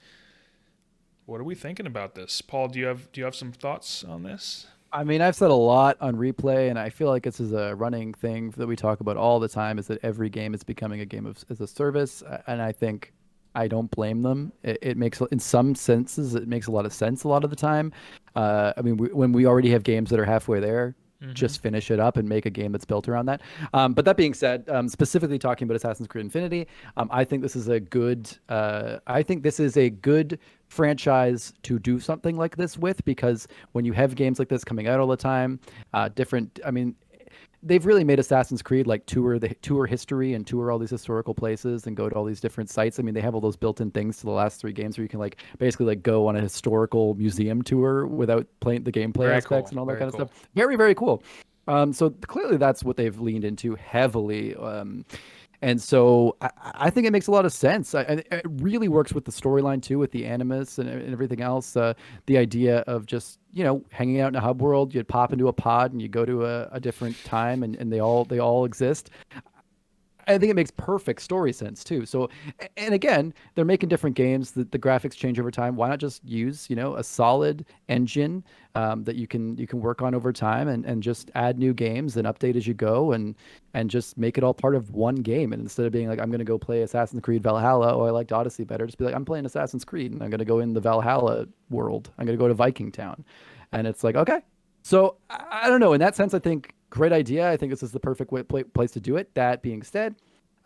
What are we thinking about this? Paul, do you have some thoughts on this? I mean, I've said a lot on replay, and I feel like this is a running thing that we talk about all the time, is that every game is becoming a game as a service, and I think I don't blame them. It makes, in some senses, it makes a lot of sense a lot of the time. I mean, when we already have games that are halfway there, just finish it up and make a game that's built around that. But that being said, specifically talking about Assassin's Creed Infinity, I think this is a good. I think this is a good franchise to do something like this with, because when you have games like this coming out all the time, different. I mean, they've really made Assassin's Creed like tour history and tour all these historical places and go to all these different sites. I mean, they have all those built-in things to the last 3 games where you can like basically like go on a historical museum tour without playing the gameplay aspects and all that kind of stuff. Very, very cool. So clearly that's what they've leaned into heavily. And so I think it makes a lot of sense. It really works with the storyline too, with the animus and everything else. The idea of just, hanging out in a hub world, you'd pop into a pod and you go to a different time, and they all exist. I think it makes perfect story sense too. So, and again, they're making different games. The graphics change over time. Why not just use, a solid engine that you can work on over time, and just add new games and update as you go, and just make it all part of one game. And instead of being like, I'm going to go play Assassin's Creed Valhalla, oh, I liked Odyssey better, just be like, I'm playing Assassin's Creed and I'm going to go in the Valhalla world. I'm going to go to Viking Town. And it's like, okay. So I don't know. In that sense, I think great idea. I think this is the perfect place to do it. That being said,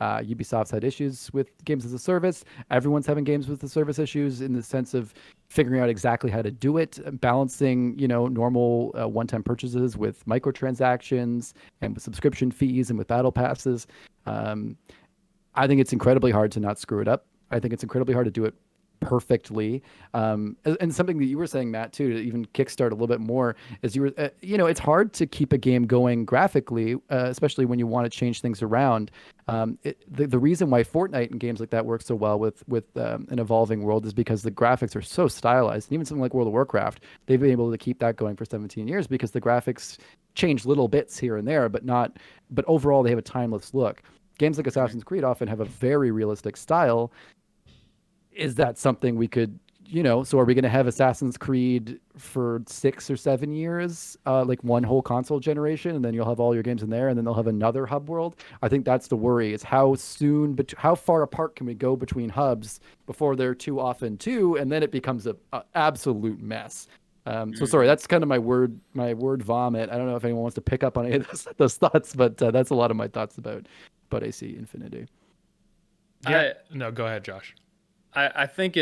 Ubisoft's had issues with games as a service. Everyone's having games with the service issues in the sense of figuring out exactly how to do it, balancing, normal one-time purchases with microtransactions and with subscription fees and with battle passes. I think it's incredibly hard to not screw it up. I think it's incredibly hard to do it perfectly. And something that you were saying, Matt, too, to even kickstart a little bit more, is you were, it's hard to keep a game going graphically, especially when you want to change things around. The reason why Fortnite and games like that work so well with an evolving world is because the graphics are so stylized. And even something like World of Warcraft, they've been able to keep that going for 17 years because the graphics change little bits here and there, but overall they have a timeless look. Games like Assassin's Creed often have a very realistic style. Is that something we could, so are we going to have Assassin's Creed for 6 or 7 years, like one whole console generation, and then you'll have all your games in there, and then they'll have another hub world? I think that's the worry, is how far apart can we go between hubs before they're too often too, and then it becomes a absolute mess. So sorry, that's kind of my word vomit. I don't know if anyone wants to pick up on any of those thoughts, but that's a lot of my thoughts about AC Infinity. Yeah. No, go ahead, Josh. I think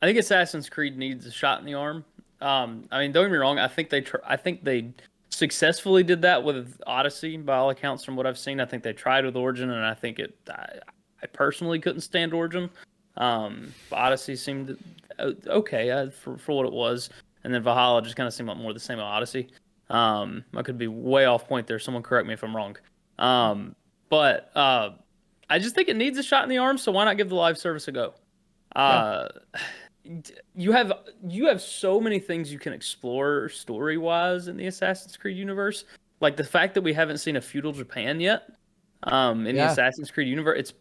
Assassin's Creed needs a shot in the arm. I mean, don't get me wrong. I think they successfully did that with Odyssey, by all accounts, from what I've seen. I think they tried with Origin, and I think I personally couldn't stand Origin. Odyssey seemed okay for what it was, and then Valhalla just kind of seemed like more the same as Odyssey. I could be way off point there. Someone correct me if I'm wrong. But I just think it needs a shot in the arm. So why not give the live service a go? Uh, you have so many things you can explore story wise in the Assassin's Creed universe. Like the fact that we haven't seen a feudal Japan yet. In the Assassin's Creed universe, it's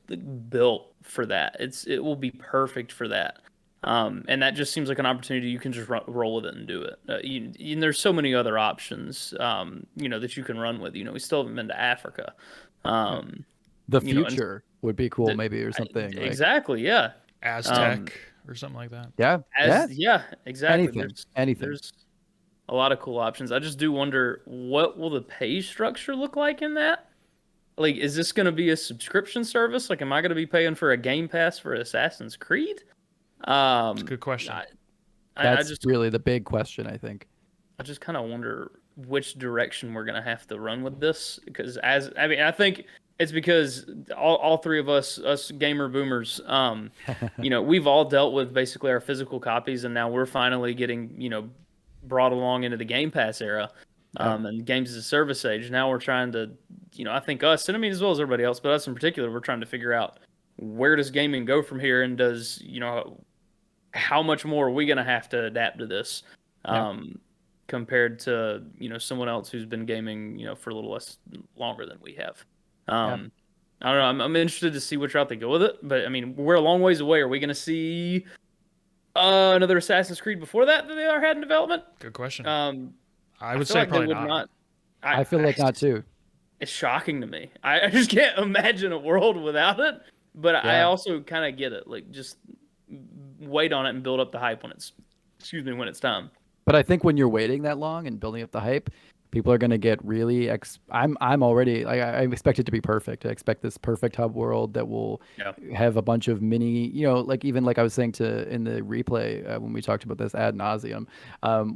built for that. It will be perfect for that. And that just seems like an opportunity you can just roll with it and do it. And there's so many other options, that you can run with. We still haven't been to Africa. The future would be cool, maybe, or something. Exactly, yeah. Aztec or something like that. Yeah, yeah, exactly. Anything. There's a lot of cool options. I just do wonder, what will the pay structure look like in that? Like, is this going to be a subscription service? Like, am I going to be paying for a Game Pass for Assassin's Creed? That's a good question. That's really the big question, I think. I just kind of wonder which direction we're going to have to run with this. Because I think it's because all three of us gamer boomers, we've all dealt with basically our physical copies, and now we're finally getting, brought along into the Game Pass era. And games as a service age. Now we're trying to, I think us, and I mean as well as everybody else, but us in particular, we're trying to figure out, where does gaming go from here, and does, how much more are we going to have to adapt to this, compared to, someone else who's been gaming, for a little less longer than we have. I don't know. I'm interested to see which route they go with it, but I mean, we're a long ways away. Are we going to see another Assassin's Creed before that they are had in development? Good question. I would say like probably not. I feel like not too. It's shocking to me. I just can't imagine a world without it. But I also kind of get it. Like, just wait on it and build up the hype when it's time. But I think when you're waiting that long and building up the hype, people are going to get really. I'm already. I expect it to be perfect. I expect this perfect hub world that will have a bunch of mini. Even like I was saying in the replay when we talked about this ad nauseum,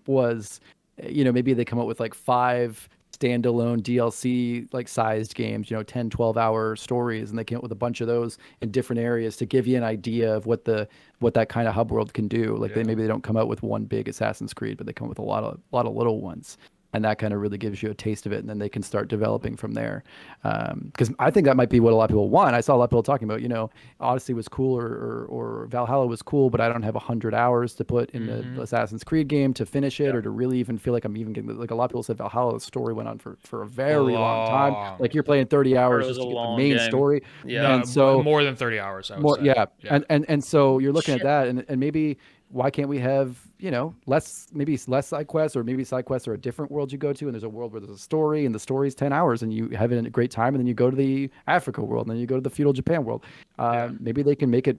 was. Maybe they come up with like 5 standalone DLC like sized games, 10, 12-hour stories, and they came up with a bunch of those in different areas to give you an idea of what that kind of hub world can do. Like maybe they don't come out with one big Assassin's Creed, but they come with a lot of little ones. And that kind of really gives you a taste of it, and then they can start developing from there. Because I think that might be what a lot of people want. I saw a lot of people talking about, Odyssey was cool or Valhalla was cool, but I don't have 100 hours to put in the Assassin's Creed game to finish it or to really even feel like I'm even getting. Like a lot of people said, Valhalla's story went on for a very long time. Like you're playing 30 hours just to get the main story. Yeah, and so more than 30 hours. I would say. Yeah. And so you're looking at that, and maybe. Why can't we have, less side quests, or maybe side quests are a different world you go to, and there's a world where there's a story, and the story's 10 hours, and you have it in a great time, and then you go to the Africa world, and then you go to the feudal Japan world. Maybe they can make it,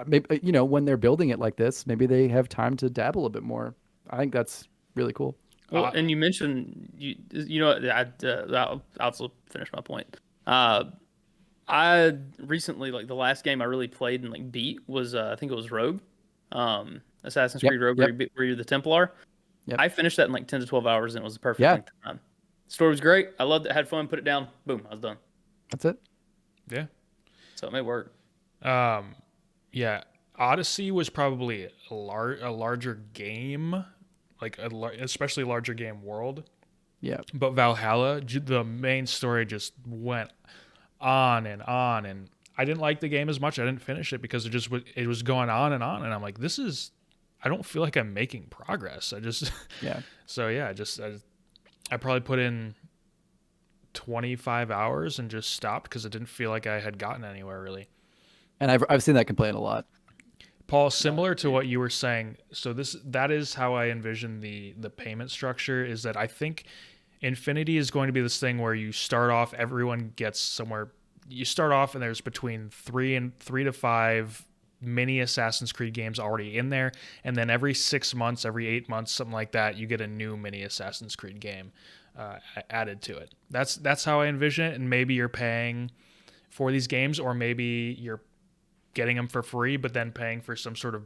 when they're building it like this, maybe they have time to dabble a bit more. I think that's really cool. Well, and you mentioned, I'll also finish my point. I recently, like the last game I really played and like beat was, I think it was Rogue. Assassin's Creed Rogue, where you're the Templar. I finished that in like 10 to 12 hours, and it was the perfect length of time. The story was great. I loved it. Had fun. Put it down. Boom. I was done. That's it. Yeah. So it may work. Yeah. Odyssey was probably a larger game, like especially larger game world. Yeah. But Valhalla, the main story just went on, and I didn't like the game as much. I didn't finish it because it was going on, and I'm like, I don't feel like I'm making progress. So yeah, I probably put in 25 hours and just stopped because it didn't feel like I had gotten anywhere really. And I've seen that complaint a lot. Paul, similar to what you were saying, so that is how I envision the payment structure, is that I think Infinity is going to be this thing where you start off, everyone gets somewhere. You start off and there's between 3 to 5 mini Assassin's Creed games already in there, and then every 6 months, every 8 months, something like that, you get a new mini Assassin's Creed game added to it. That's how I envision it, and maybe you're paying for these games, or maybe you're getting them for free, but then paying for some sort of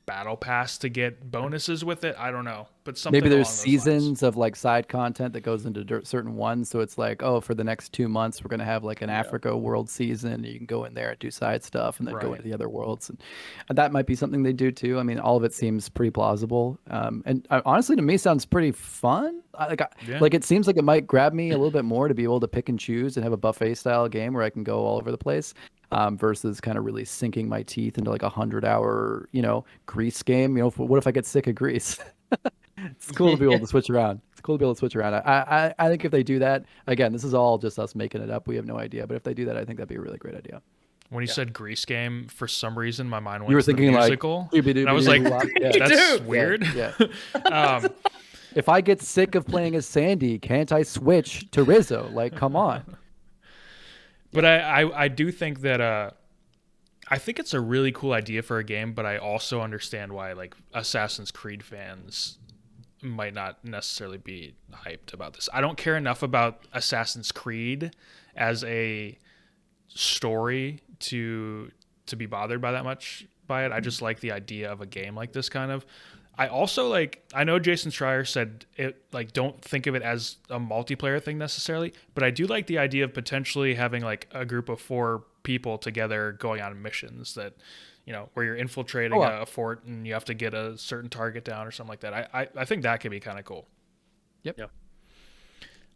battle pass to get bonuses with it. I don't know, but something Maybe there's along those seasons lines. of like side content that goes into certain ones. So it's like, oh, for the next 2 months, we're going to have like an Africa world season. You can go in there and do side stuff and then go Right. into the other worlds. And that might be something they do too. I mean, all of it seems pretty plausible. And honestly, to me, sounds pretty fun. Yeah. Like it seems like it might grab me a little bit more to be able to pick and choose and have a buffet style game where I can go all over the place. Versus kind of really sinking my teeth into like 100-hour, Grease game. What if I get sick of Grease? It's cool to be able to switch around. It's cool to be able to switch around. I think if they do that, again, this is all just us making it up. We have no idea. But if they do that, I think that'd be a really great idea. When you said Grease game, for some reason my mind went You were to the thinking like, musical, and I was like, yeah. "That's weird." Yeah. Um, If I get sick of playing as Sandy, can't I switch to Rizzo? Like, come on. but I do think that I think it's a really cool idea for a game, but I also understand why like Assassin's Creed fans might not necessarily be hyped about this. I don't care enough about Assassin's Creed as a story to be bothered by that much by it. I just like the idea of a game like this kind of. I also like, I know Jason Schreier said it like don't think of it as a multiplayer thing necessarily, but I do like the idea of potentially having like a group of 4 people together going on missions that, where you're infiltrating a fort and you have to get a certain target down or something like that. I think that could be kind of cool. Yep. Yeah.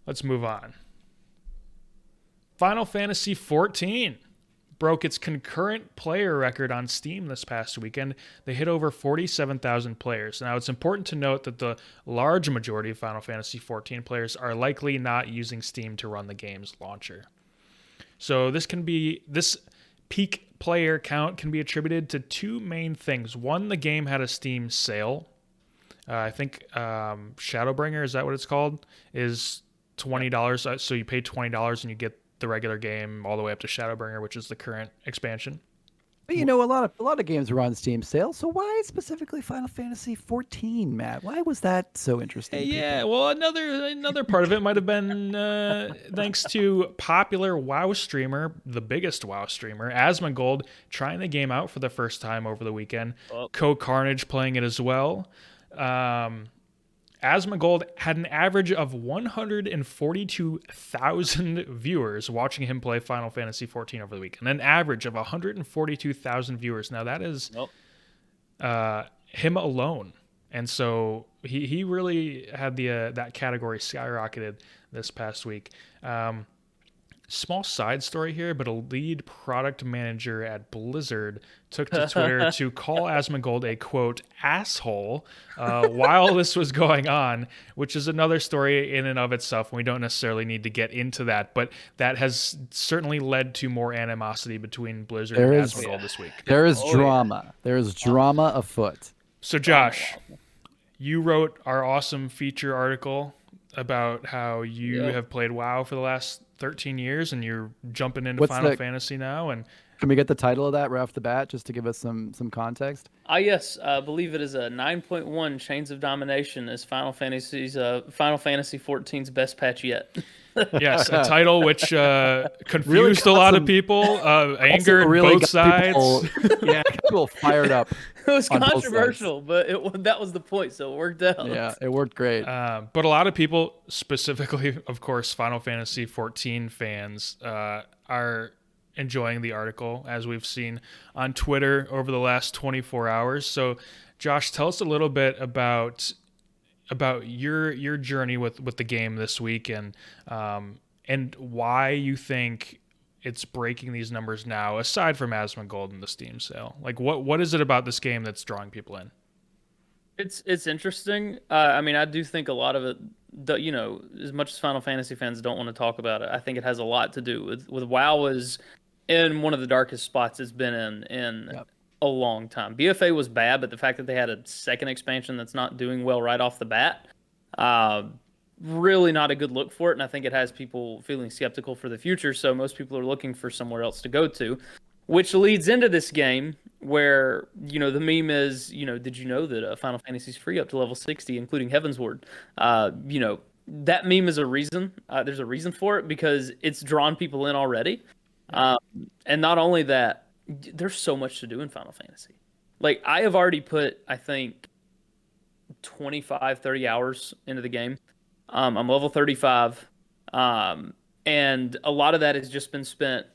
Let's move on. Final Fantasy XIV broke its concurrent player record on Steam this past weekend. They hit over 47,000 players. Now, it's important to note that the large majority of Final Fantasy XIV players are likely not using Steam to run the game's launcher. So this peak player count can be attributed to 2 main things. One, the game had a Steam sale. I think Shadowbringer, is that what it's called? Is $20. So you pay $20 and you get the regular game all the way up to Shadowbringer, which is the current expansion. But a lot of games are on Steam sale. So why specifically Final Fantasy 14, Matt? Why was that so interesting? to Yeah, people? well, another part of it might have been thanks to popular WoW streamer, the biggest WoW streamer, Asmongold, trying the game out for the first time over the weekend. Co-Carnage playing it as well. Asmongold had an average of 142,000 viewers watching him play Final Fantasy XIV over the weekend. An average of 142,000 viewers. Now that is him alone, and so he really had that category skyrocketed this past week. Small side story here, but a lead product manager at Blizzard took to Twitter to call Asmongold a, quote, asshole while this was going on, which is another story in and of itself. We don't necessarily need to get into that, but that has certainly led to more animosity between Blizzard and Asmongold this week. There is drama. Yeah. There is drama afoot. So, Josh, you wrote our awesome feature article about how you have played WoW for the last 13 years and you're jumping into Final Fantasy now. And can we get the title of that right off the bat just to give us some context? Yes, I believe it is a 9.1 Chains of Domination is Final Fantasy XIV's best patch yet. Yes, a title which confused a lot of people, angered both sides. People fired up. It was controversial, but that was the point, so it worked out. Yeah, it worked great. But a lot of people, specifically, of course, Final Fantasy XIV fans, are enjoying the article, as we've seen on Twitter over the last 24 hours. So, Josh, tell us a little bit about your journey with the game this week and why you think it's breaking these numbers now, aside from Asmongold and the Steam sale. Like, what is it about this game that's drawing people in? It's interesting. I mean, I do think a lot of it, as much as Final Fantasy fans don't want to talk about it, I think it has a lot to do with WoW is in one of the darkest spots it's been in a long time. BFA was bad, but the fact that they had a second expansion that's not doing well right off the bat, really not a good look for it. And I think it has people feeling skeptical for the future. So most people are looking for somewhere else to go to, which leads into this game where, the meme is, did you know that Final Fantasy's free up to level 60, including Heavensward? That meme is a reason. There's a reason for it because it's drawn people in already. And not only that, there's so much to do in Final Fantasy. Like, I have already put, I think, 25, 30 hours into the game. I'm level 35. And a lot of that has just been spent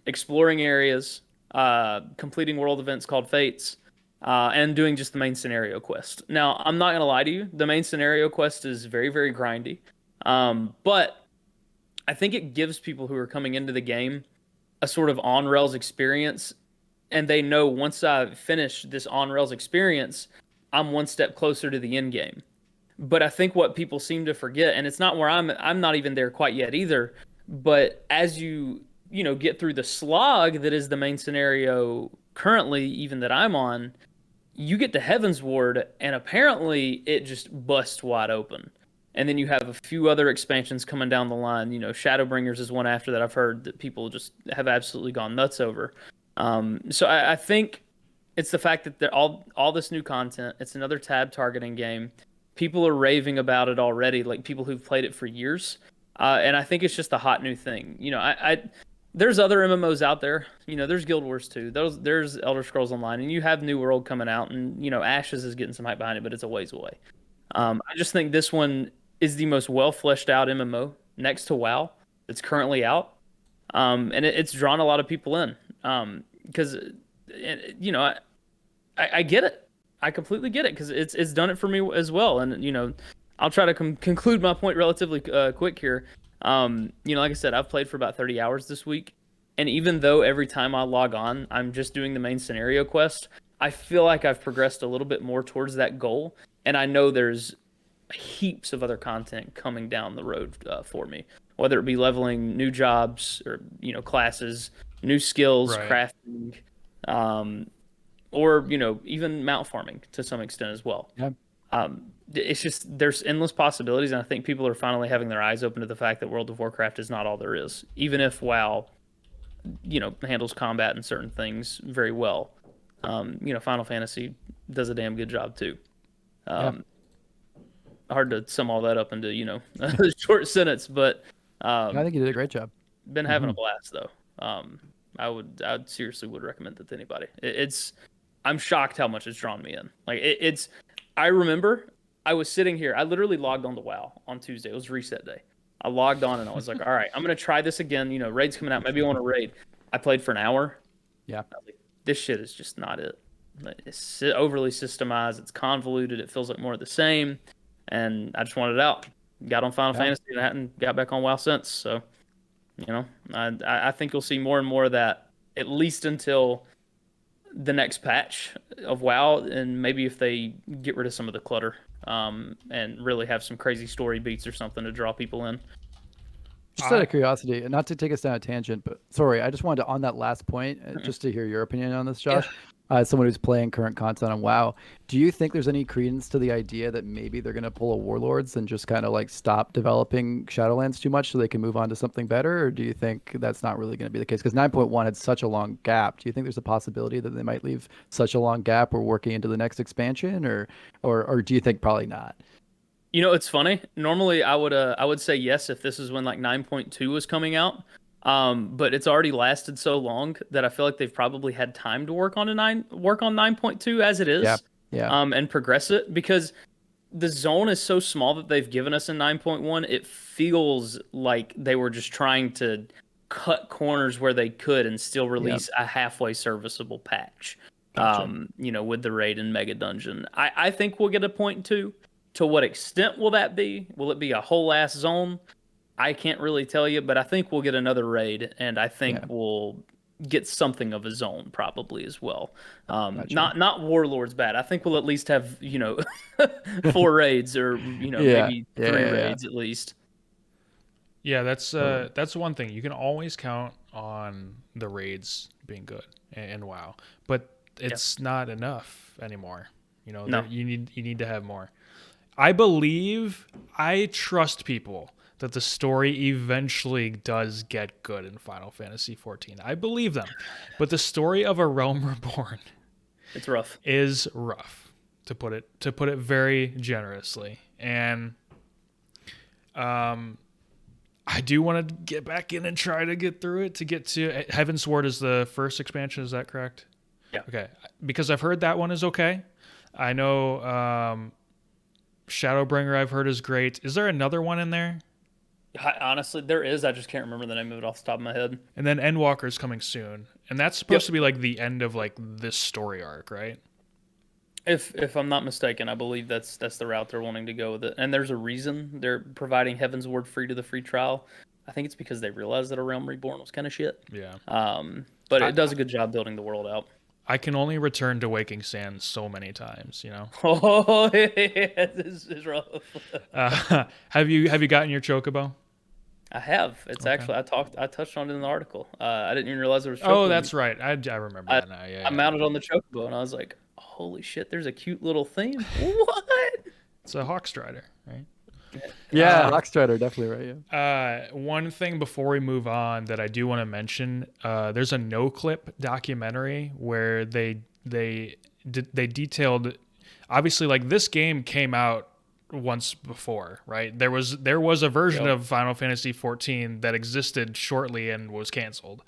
exploring areas, completing world events called Fates, and doing just the main scenario quest. Now, I'm not going to lie to you, the main scenario quest is very, very grindy. But I think it gives people who are coming into the game a sort of on rails experience, and they know once I finish this on rails experience, I'm one step closer to the end game. But I think what people seem to forget, and it's not where I'm not even there quite yet either, but as you get through the slog that is the main scenario currently, even that I'm on, you get to Heaven's Ward, and apparently it just busts wide open. And then you have a few other expansions coming down the line. Shadowbringers is one after that I've heard that people just have absolutely gone nuts over. So I think it's the fact that all this new content. It's another tab targeting game. People are raving about it already, like people who've played it for years. And I think it's just a hot new thing. There's other MMOs out there. There's Guild Wars 2. There's Elder Scrolls Online, and you have New World coming out, and Ashes is getting some hype behind it, but it's a ways away. I just think this one is the most well fleshed out MMO next to WoW that's currently out, and it's drawn a lot of people in. Because I get it. I completely get it because it's done it for me as well, and I'll try to conclude my point relatively quick here. Like I said, I've played for about 30 hours this week, and even though every time I log on, I'm just doing the main scenario quest, I feel like I've progressed a little bit more towards that goal, and I know there's heaps of other content coming down the road for me, whether it be leveling new jobs or classes, new skills, Right. crafting, or even mount farming to some extent as well. Yeah. It's just there's endless possibilities, and I think people are finally having their eyes open to the fact that World of Warcraft is not all there is. Even if WoW, handles combat and certain things very well, Final Fantasy does a damn good job too. Yeah. Hard to sum all that up into a short sentence, but I think you did a great job. been having a blast though. I seriously would recommend it to anybody. I'm shocked how much it's drawn me in. Like I remember I was sitting here. I literally logged on to WoW on Tuesday. It was reset day. I logged on and I was like, all right, I'm gonna try this again. Raid's coming out. Maybe I want to raid. I played for an hour. Yeah. I was like, this shit is just not it. It's overly systemized. It's convoluted. It feels like more of the same. And I just wanted it out. Got on Final Fantasy and I hadn't got back on WoW since. So, I think you'll see more and more of that, at least until the next patch of WoW, and maybe if they get rid of some of the clutter, and really have some crazy story beats or something to draw people in. Just out of curiosity, and not to take us down a tangent, but sorry, I just wanted to, on that last point, just to hear your opinion on this, Josh. As someone who's playing current content on WoW, do you think there's any credence to the idea that maybe they're going to pull a Warlords and just kind of like stop developing Shadowlands too much so they can move on to something better? Or do you think that's not really going to be the case? Because 9.1 had such a long gap. Do you think there's a possibility that they might leave such a long gap or working into the next expansion, or do you think probably not? It's funny. Normally, I would say yes if this is when like 9.2 was coming out. But it's already lasted so long that I feel like they've probably had time to work on 9.2 as it is. Yeah. Yeah. And progress it, because the zone is so small that they've given us in 9.1. It feels like they were just trying to cut corners where they could and still release a halfway serviceable patch. Gotcha. With the raid and mega dungeon. I think we'll get a 0.2. To what extent will that be? Will it be a whole ass zone? I can't really tell you, but I think we'll get another raid, and I think we'll get something of a zone probably as well. Gotcha. Not Warlords bad. I think we'll at least have 4 raids or maybe 3 raids at least. Yeah, that's one thing. You can always count on the raids being good and WoW, but it's not enough anymore. No. You need to have more. I trust people that the story eventually does get good in Final Fantasy XIV. I believe them. But the story of A Realm Reborn, it's rough. Is rough, to put it very generously. And I do want to get back in and try to get through it, to get to Heaven's Sword is the first expansion, is that correct? Okay, because I've heard that one is okay. I know Shadowbringer I've heard is great. Is there another one in there? Honestly, there is. I just can't remember the name of it off the top of my head. And then Endwalker's coming soon, and that's supposed to be like the end of like this story arc, right? If I'm not mistaken, I believe that's the route they're wanting to go with it. And there's a reason they're providing Heaven's Ward free to the free trial. I think it's because they realized that A Realm Reborn was kind of shit. Yeah. But it does a good job building the world out. I can only return to Waking Sands so many times, you know. Oh, this is rough. Have you gotten your chocobo? I have. It's actually I touched on it in the article. I didn't even realize there was. Oh, that's right. I remember that now. Yeah. I mounted on the chocobo and I was like, holy shit! There's a cute little theme. What? It's a Hawkstrider, right? Yeah, Hawkstrider, definitely right. Yeah. One thing before we move on that I do want to mention, there's a no clip documentary where they detailed, obviously, like this game came out once before, right? There was a version of Final Fantasy XIV that existed shortly and was canceled,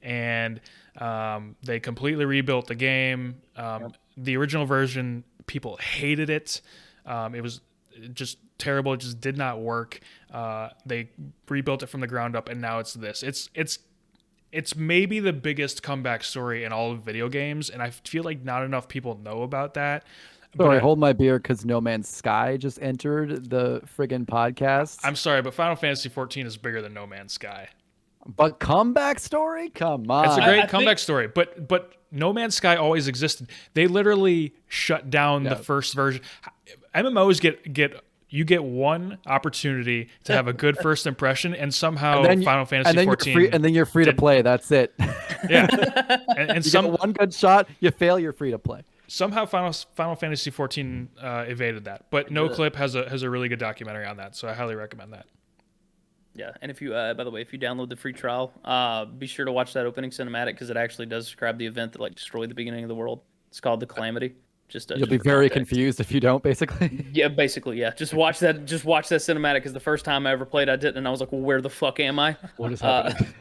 and they completely rebuilt the game. The original version, people hated it. It was just terrible. It just did not work. They rebuilt it from the ground up, and now it's this. It's maybe the biggest comeback story in all of video games, and I feel like not enough people know about that. Sorry, hold my beer because No Man's Sky just entered the friggin' podcast. I'm sorry, but Final Fantasy XIV is bigger than No Man's Sky. But comeback story? Come on. It's a great comeback story, but No Man's Sky always existed. They literally shut down the first version. MMOs get one opportunity to have a good first impression, and somehow Final Fantasy XIV. And then you're free to play. That's it. Yeah, and you get one good shot, you fail, you're free to play. Somehow Final Fantasy XIV evaded that, but No Clip has a really good documentary on that, so I highly recommend that. Yeah, and if you, by the way, if you download the free trial, be sure to watch that opening cinematic because it actually does describe the event that like destroyed the beginning of the world. It's called the Calamity. You'll be very confused if you don't, basically. Yeah, basically, yeah. Just watch that cinematic because the first time I ever played, I didn't, and I was like, well, where the fuck am I? What is happening?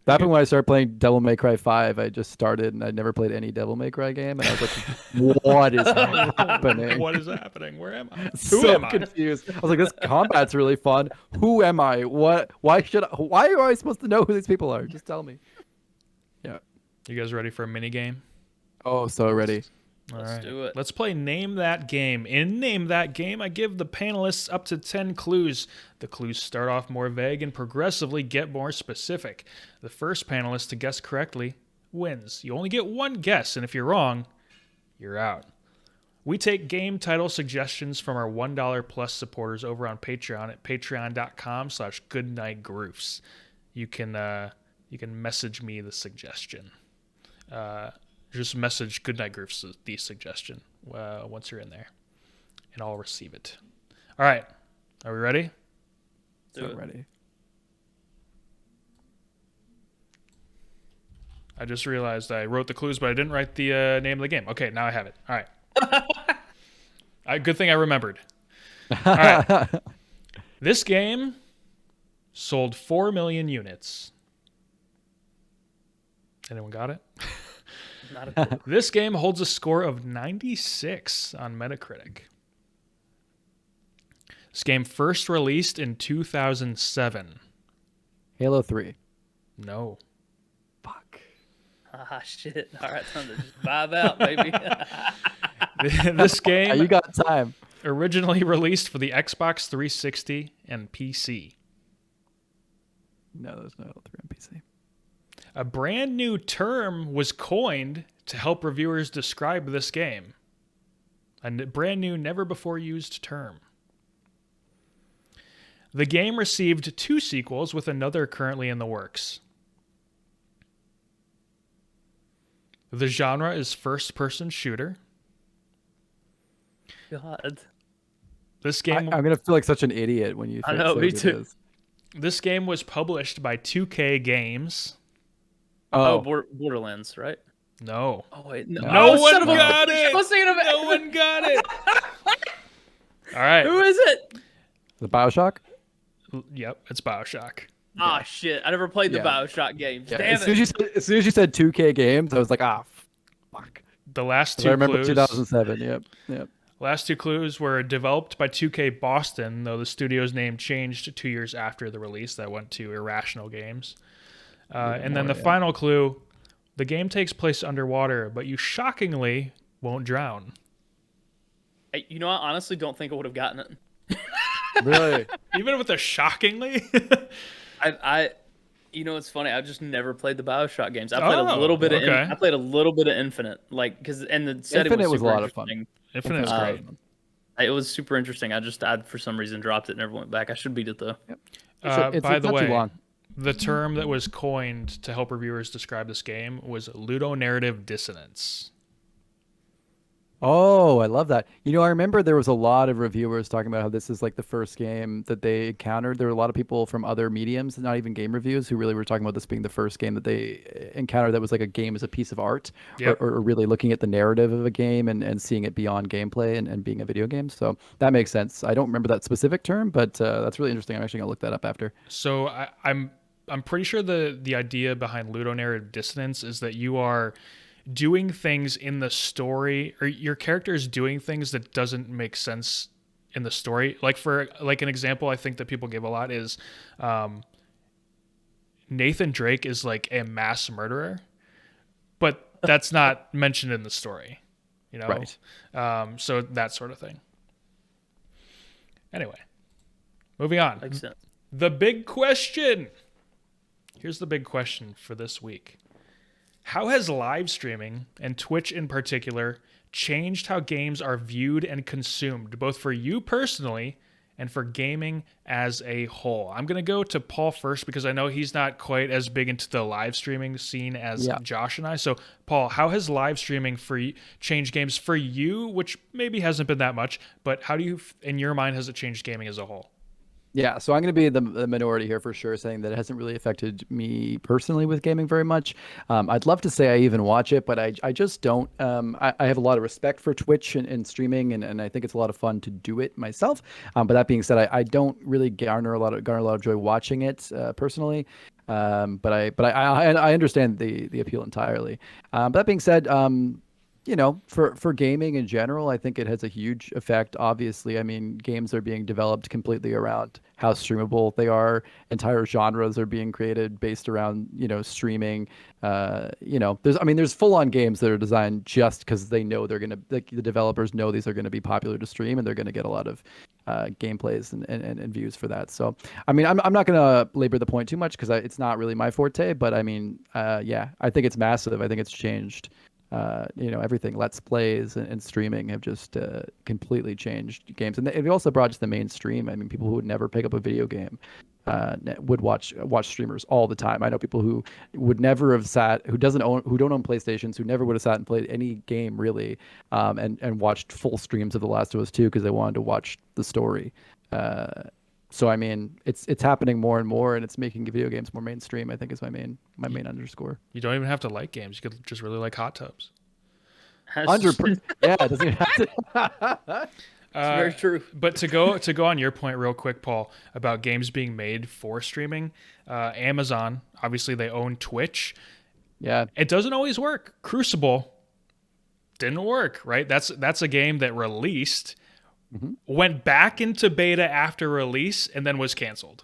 That happened when I started playing Devil May Cry 5. I just started and I'd never played any Devil May Cry game, and I was like, what is happening? What is happening? Where am I? Who am I? Confused. I was like, this combat's really fun. Who am I? What? Why am I supposed to know who these people are? Just tell me. Yeah. You guys ready for a mini game? Oh, so ready. Let's do it. Let's play Name That Game. In Name That Game, I give the panelists up to 10 clues. The clues start off more vague and progressively get more specific. The first panelist to guess correctly wins. You only get one guess, and if you're wrong, you're out. We take game title suggestions from our $1 plus supporters over on Patreon at patreon.com/goodnightgroofs. You can message me the suggestion. Just message Goodnight Groofs the suggestion once you're in there, and I'll receive it. All right. Are we ready? Ready. I just realized I wrote the clues, but I didn't write the name of the game. Okay, now I have it. All right. Good thing I remembered. All right. This game sold 4 million units. Anyone got it? Not a clue. This game holds a score of 96 on Metacritic. This game first released in 2007. Halo 3. No. Fuck. Ah, shit. All right, time to just vibe out, baby. This game You got time. originally released for the Xbox 360 and PC. No, there's no Halo 3 on PC. A brand new term was coined to help reviewers describe this game. A brand new, never before used term. The game received 2 sequels with another currently in the works. The genre is first-person shooter. God. This game I'm gonna feel like such an idiot when you. I know, say me what it too. is. This game was published by 2K Games. Oh, Borderlands, right? No. Oh wait, no. No Oh, one son of a got bitch. it. I was thinking of it. No one got it. All right. Who is it? The BioShock. Yep, it's BioShock. Ah, Yeah. shit. I never played the Yeah. BioShock games. Yeah. Damn As soon as it. you said 2K games, I was like, fuck. The last 'Cause I two remember clues. 2007. Yep. Yep. Last two clues were developed by 2K Boston, though the studio's name changed 2 years after the release. That went to Irrational Games. Even And then more, the yeah. final clue: the game takes place underwater, but you shockingly won't drown. You know, I honestly don't think I would have gotten it. Really? Even with a shockingly. I you know, it's funny. I've just never played the BioShock games. I played a Oh, little bit of okay. I played a little bit of Infinite, like because and the setting Infinite was a super lot of fun. interesting. Infinite's Infinite great. was fun. It was super interesting. I for some reason dropped it and never went back. I should beat it though. Yep. It's By the not too way, long. the term that was coined to help reviewers describe this game was ludonarrative dissonance. Oh, I love that. You know, I remember there was a lot of reviewers talking about how this is like the first game that they encountered. There were a lot of people from other mediums, not even game reviews, who really were talking about this being the first game that they encountered that was like a game as a piece of art, Yep. or really looking at the narrative of a game and seeing it beyond gameplay and being a video game. So that makes sense. I don't remember that specific term, but that's really interesting. I'm actually gonna look that up after. So I'm pretty sure the idea behind ludonarrative dissonance is that you are doing things in the story, or your character is doing things that doesn't make sense in the story. Like for like an example, I think that people give a lot is Nathan Drake is like a mass murderer, but that's not mentioned in the story, you know? Right. So that sort of thing. Anyway, moving on. Makes sense. The big question. Here's the big question for this week. How has live streaming, and Twitch in particular, changed how games are viewed and consumed, both for you personally and for gaming as a whole? I'm going to go to Paul first because I know he's not quite as big into the live streaming scene as Yeah. Josh and I. So, Paul, how has live streaming changed games for you, which maybe hasn't been that much, but how do you, in your mind, has it changed gaming as a whole? Yeah, so I'm going to be the minority here for sure, saying that it hasn't really affected me personally with gaming very much. I'd love to say I even watch it, but I just don't. I have a lot of respect for Twitch and streaming, and I think it's a lot of fun to do it myself. But that being said, I don't really garner a lot of joy watching it personally. But I understand the appeal entirely. But that being said, you know, for gaming in general, I think it has a huge effect. Obviously, I mean, games are being developed completely around how streamable they are. Entire genres are being created based around, you know, streaming. You know, there's full-on games that are designed just because they know they're gonna, the developers know these are gonna be popular to stream, and they're gonna get a lot of gameplays and views for that. So, I mean, I'm not gonna labor the point too much because it's not really my forte. But I mean, yeah, I think it's massive. I think it's changed. You know, everything. Let's plays and streaming have just completely changed games, and it also brought to the mainstream. I mean, people who would never pick up a video game would watch streamers all the time. I know people who would never have sat, who don't own PlayStations, who never would have sat and played any game really, and watched full streams of The Last of Us 2 because they wanted to watch the story. So I mean, it's happening more and more, and it's making video games more mainstream. I think is my main underscore. You don't even have to like games. You could just really like hot tubs. Yeah, it doesn't even have to. Very true. But to go on your point real quick, Paul, about games being made for streaming, Amazon, obviously they own Twitch. Yeah, It doesn't always work. Crucible didn't work, right? That's a game that released, went back into beta after release, and then was canceled.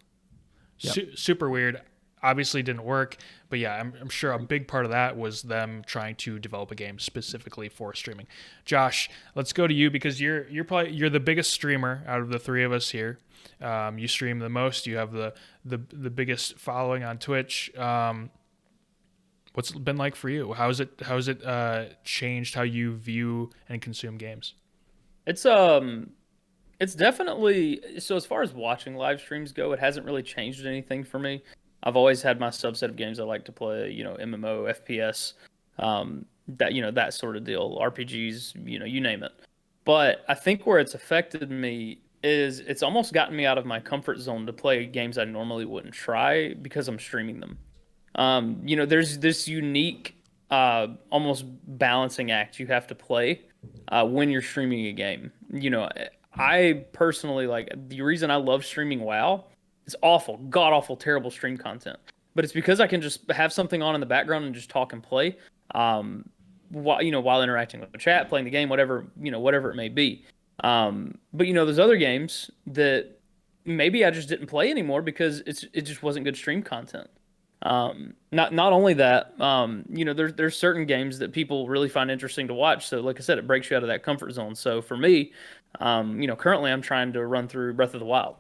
Yep. Super weird. Obviously didn't work, but yeah, I'm sure a big part of that was them trying to develop a game specifically for streaming. Josh, let's go to you because you're the biggest streamer out of the three of us here. You stream the most. You have the biggest following on Twitch. What's it been like for you? How's it changed how you view and consume games? It's definitely, so as far as watching live streams go, it hasn't really changed anything for me. I've always had my subset of games I like to play, you know, MMO, FPS, that sort of deal, RPGs, you know, you name it. But I think where it's affected me is it's almost gotten me out of my comfort zone to play games I normally wouldn't try because I'm streaming them. You know, there's this unique, almost balancing act you have to play when you're streaming a game. You know, I personally, like, the reason I love streaming WoW It's awful, god awful, terrible stream content. But it's because I can just have something on in the background and just talk and play, while interacting with the chat, playing the game, whatever it may be. But there's other games that maybe I just didn't play anymore because it just wasn't good stream content. Not only that, there's certain games that people really find interesting to watch. So like I said, it breaks you out of that comfort zone. So for me, currently I'm trying to run through Breath of the Wild.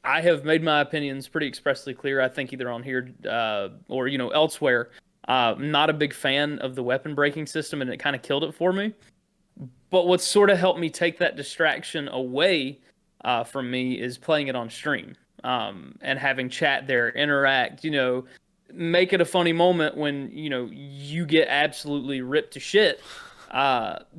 I have made my opinions pretty expressly clear. I think either on here or elsewhere. Not a big fan of the weapon breaking system, and it kind of killed it for me. But what sort of helped me take that distraction away from me is playing it on stream, and having chat there, interact, make it a funny moment when, you get absolutely ripped to shit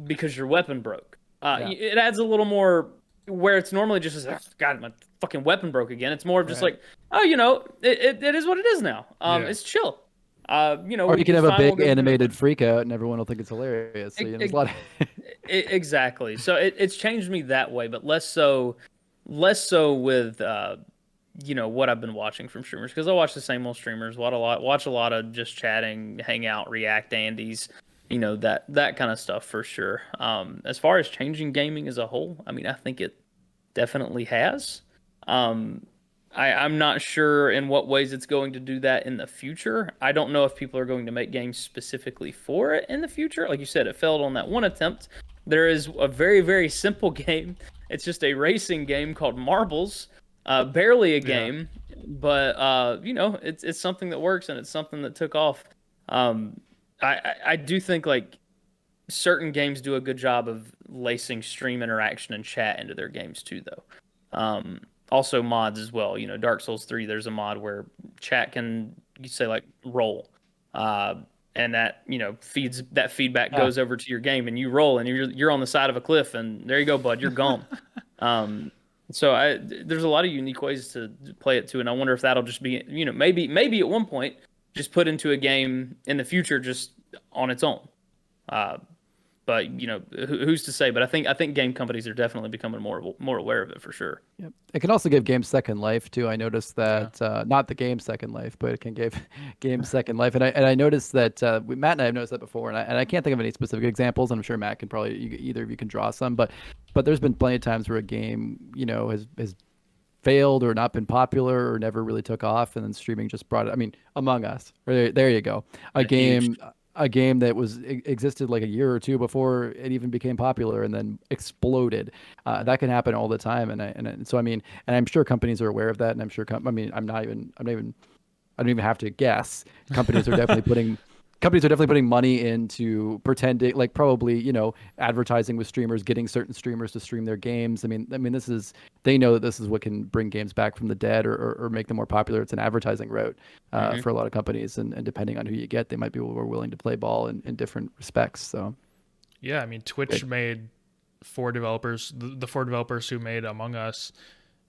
because your weapon broke. It adds a little more where it's normally just, God, my fucking weapon broke again. It's more of just like, oh, it is what it is now. It's chill. Or you can have a big animated freak out and everyone will think it's hilarious. So there's a lot of... Exactly. So it's changed me that way, but less so with what I've been watching from streamers, because I watch the same old streamers, watch a lot of just chatting, hang out, react Andes, that kind of stuff for sure. As far as changing gaming as a whole, I mean, I think it definitely has. I'm not sure in what ways it's going to do that in the future. I don't know if people are going to make games specifically for it in the future. Like you said, it failed on that one attempt. There is a very, very simple game. It's just a racing game called Marbles. Barely a game, but it's something that works, and it's something that took off. I do think like certain games do a good job of lacing stream interaction and chat into their games too, though. Also mods as well. Dark Souls 3, there's a mod where chat can, you say, like, roll. And that, feeds that feedback goes over to your game, and you roll, and you're on the side of a cliff, and there you go, bud, you're gone. So there's a lot of unique ways to play it too, and I wonder if that'll just be, maybe at one point just put into a game in the future just on its own. But who's to say? But I think game companies are definitely becoming more aware of it for sure. Yep. It can also give games second life too. I noticed that not the game second life, but it can give games second life. And I noticed that Matt and I have noticed that before, and I can't think of any specific examples. And I'm sure Matt can probably, either of you can draw some, but there's been plenty of times where a game has failed or not been popular or never really took off, and then streaming just brought it. I mean, Among Us. There you go. A game that existed like a year or two before it even became popular and then exploded. That can happen all the time, and so I mean, and I'm sure companies are aware of that, and I'm sure I don't even have to guess. Companies are definitely putting money into pretending, like, probably, advertising with streamers, getting certain streamers to stream their games. I mean, they know that this is what can bring games back from the dead or make them more popular. It's an advertising route for a lot of companies, and depending on who you get, they might be more willing to play ball in different respects. So, yeah, I mean, Twitch made 4 developers, the 4 developers who made Among Us,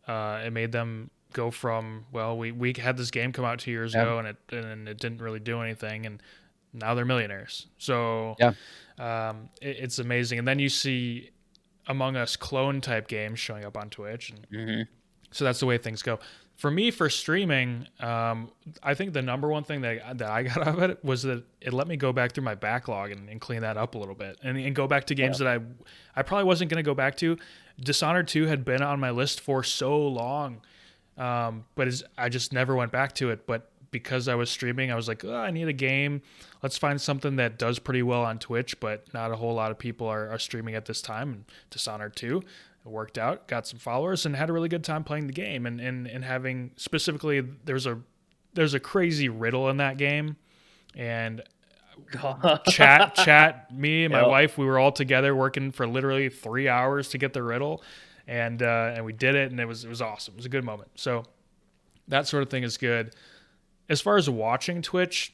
it made them go from, well, we had this game come out 2 years ago and it didn't really do anything, and now they're millionaires. So it's amazing. And then you see Among Us clone type games showing up on Twitch. And so that's the way things go. For me, for streaming, I think the number one thing that I got out of it was that it let me go back through my backlog and clean that up a little bit and go back to games that I probably wasn't going to go back to. Dishonored 2 had been on my list for so long, but I just never went back to it. But because I was streaming, I was like, I need a game. Let's find something that does pretty well on Twitch, but not a whole lot of people are streaming at this time. And Dishonored 2, it worked out, got some followers, and had a really good time playing the game. And having, specifically, there's a crazy riddle in that game. And chat, me and my wife, we were all together working for literally 3 hours to get the riddle. And we did it, and it was awesome. It was a good moment. So that sort of thing is good. As far as watching Twitch,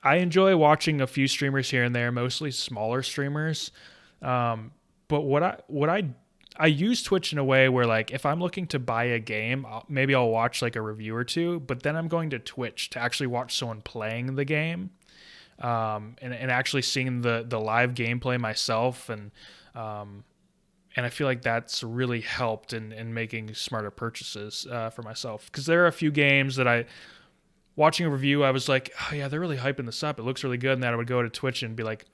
I enjoy watching a few streamers here and there, mostly smaller streamers. But what I use Twitch in a way where, like, if I'm looking to buy a game, maybe I'll watch like a review or two, but then I'm going to Twitch to actually watch someone playing the game, and actually seeing the live gameplay myself, and And I feel like that's really helped in making smarter purchases for myself. Because there are a few games that watching a review, I was like, oh yeah, they're really hyping this up. It looks really good. And then I would go to Twitch and be like,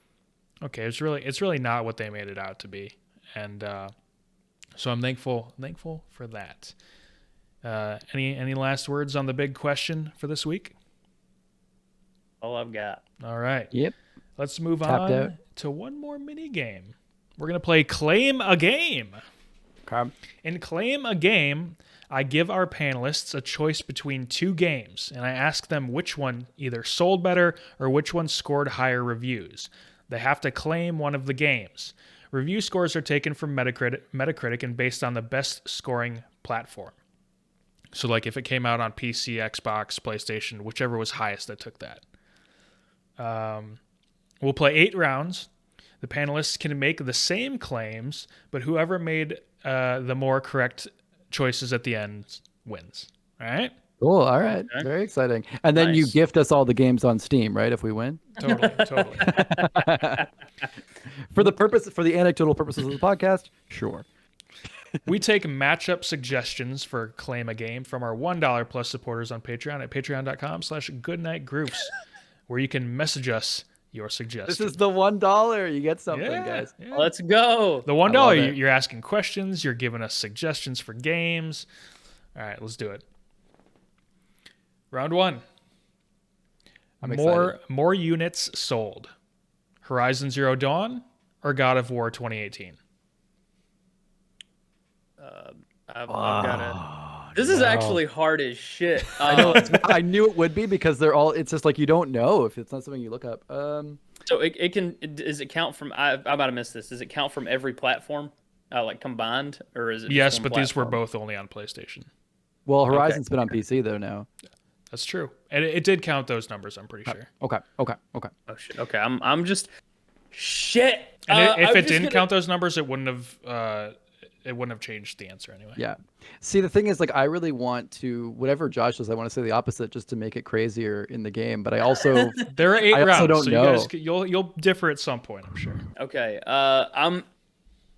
okay, it's really not what they made it out to be. And so I'm thankful for that. Any last words on the big question for this week? All I've got. All right. Yep. Let's move Tapped on out. to one more mini game. We're going to play Claim a Game. Okay. In Claim a Game, I give our panelists a choice between two games, and I ask them which one either sold better or which one scored higher reviews. They have to claim one of the games. Review scores are taken from Metacritic and based on the best scoring platform. So like if it came out on PC, Xbox, PlayStation, whichever was highest, I took that. We'll play 8 rounds. The panelists can make the same claims, but whoever made the more correct choices at the end wins. All right? Cool. All right. Okay. Very exciting. And then you Nice. gift us all the games on Steam, right? If we win. Totally. For the anecdotal purposes of the podcast, sure. We take matchup suggestions for Claim a Game from our $1 plus supporters on Patreon at patreon.com/Goodnight Groofs, where you can message us your suggestions. This is the $1. You get something, guys. Yeah. Let's go. The love $1, it. you're asking questions, you're giving us suggestions for games. All right, let's do it. Round 1. I'm excited. More units sold. Horizon Zero Dawn or God of War 2018? I've got it. This is actually hard as shit. I know. I knew it would be because they're all. It's just like you don't know if it's not something you look up. So it can. Does it count from? I'm about to miss this. Does it count from every platform, like combined, or is it? Just Yes, one but these were platform? both only on PlayStation. Well, Horizon's been on PC though now. That's true, and it did count those numbers. I'm pretty sure. Okay. Oh shit. Okay. I'm just shit. And if I'm it just didn't gonna- count those numbers, it wouldn't have changed the answer anyway. Yeah. See, the thing is, like, I really want to whatever Josh does. I want to say the opposite, just to make it crazier in the game. But I also There are 8 I also rounds, don't so know. you guys you'll differ at some point, I'm sure. Okay.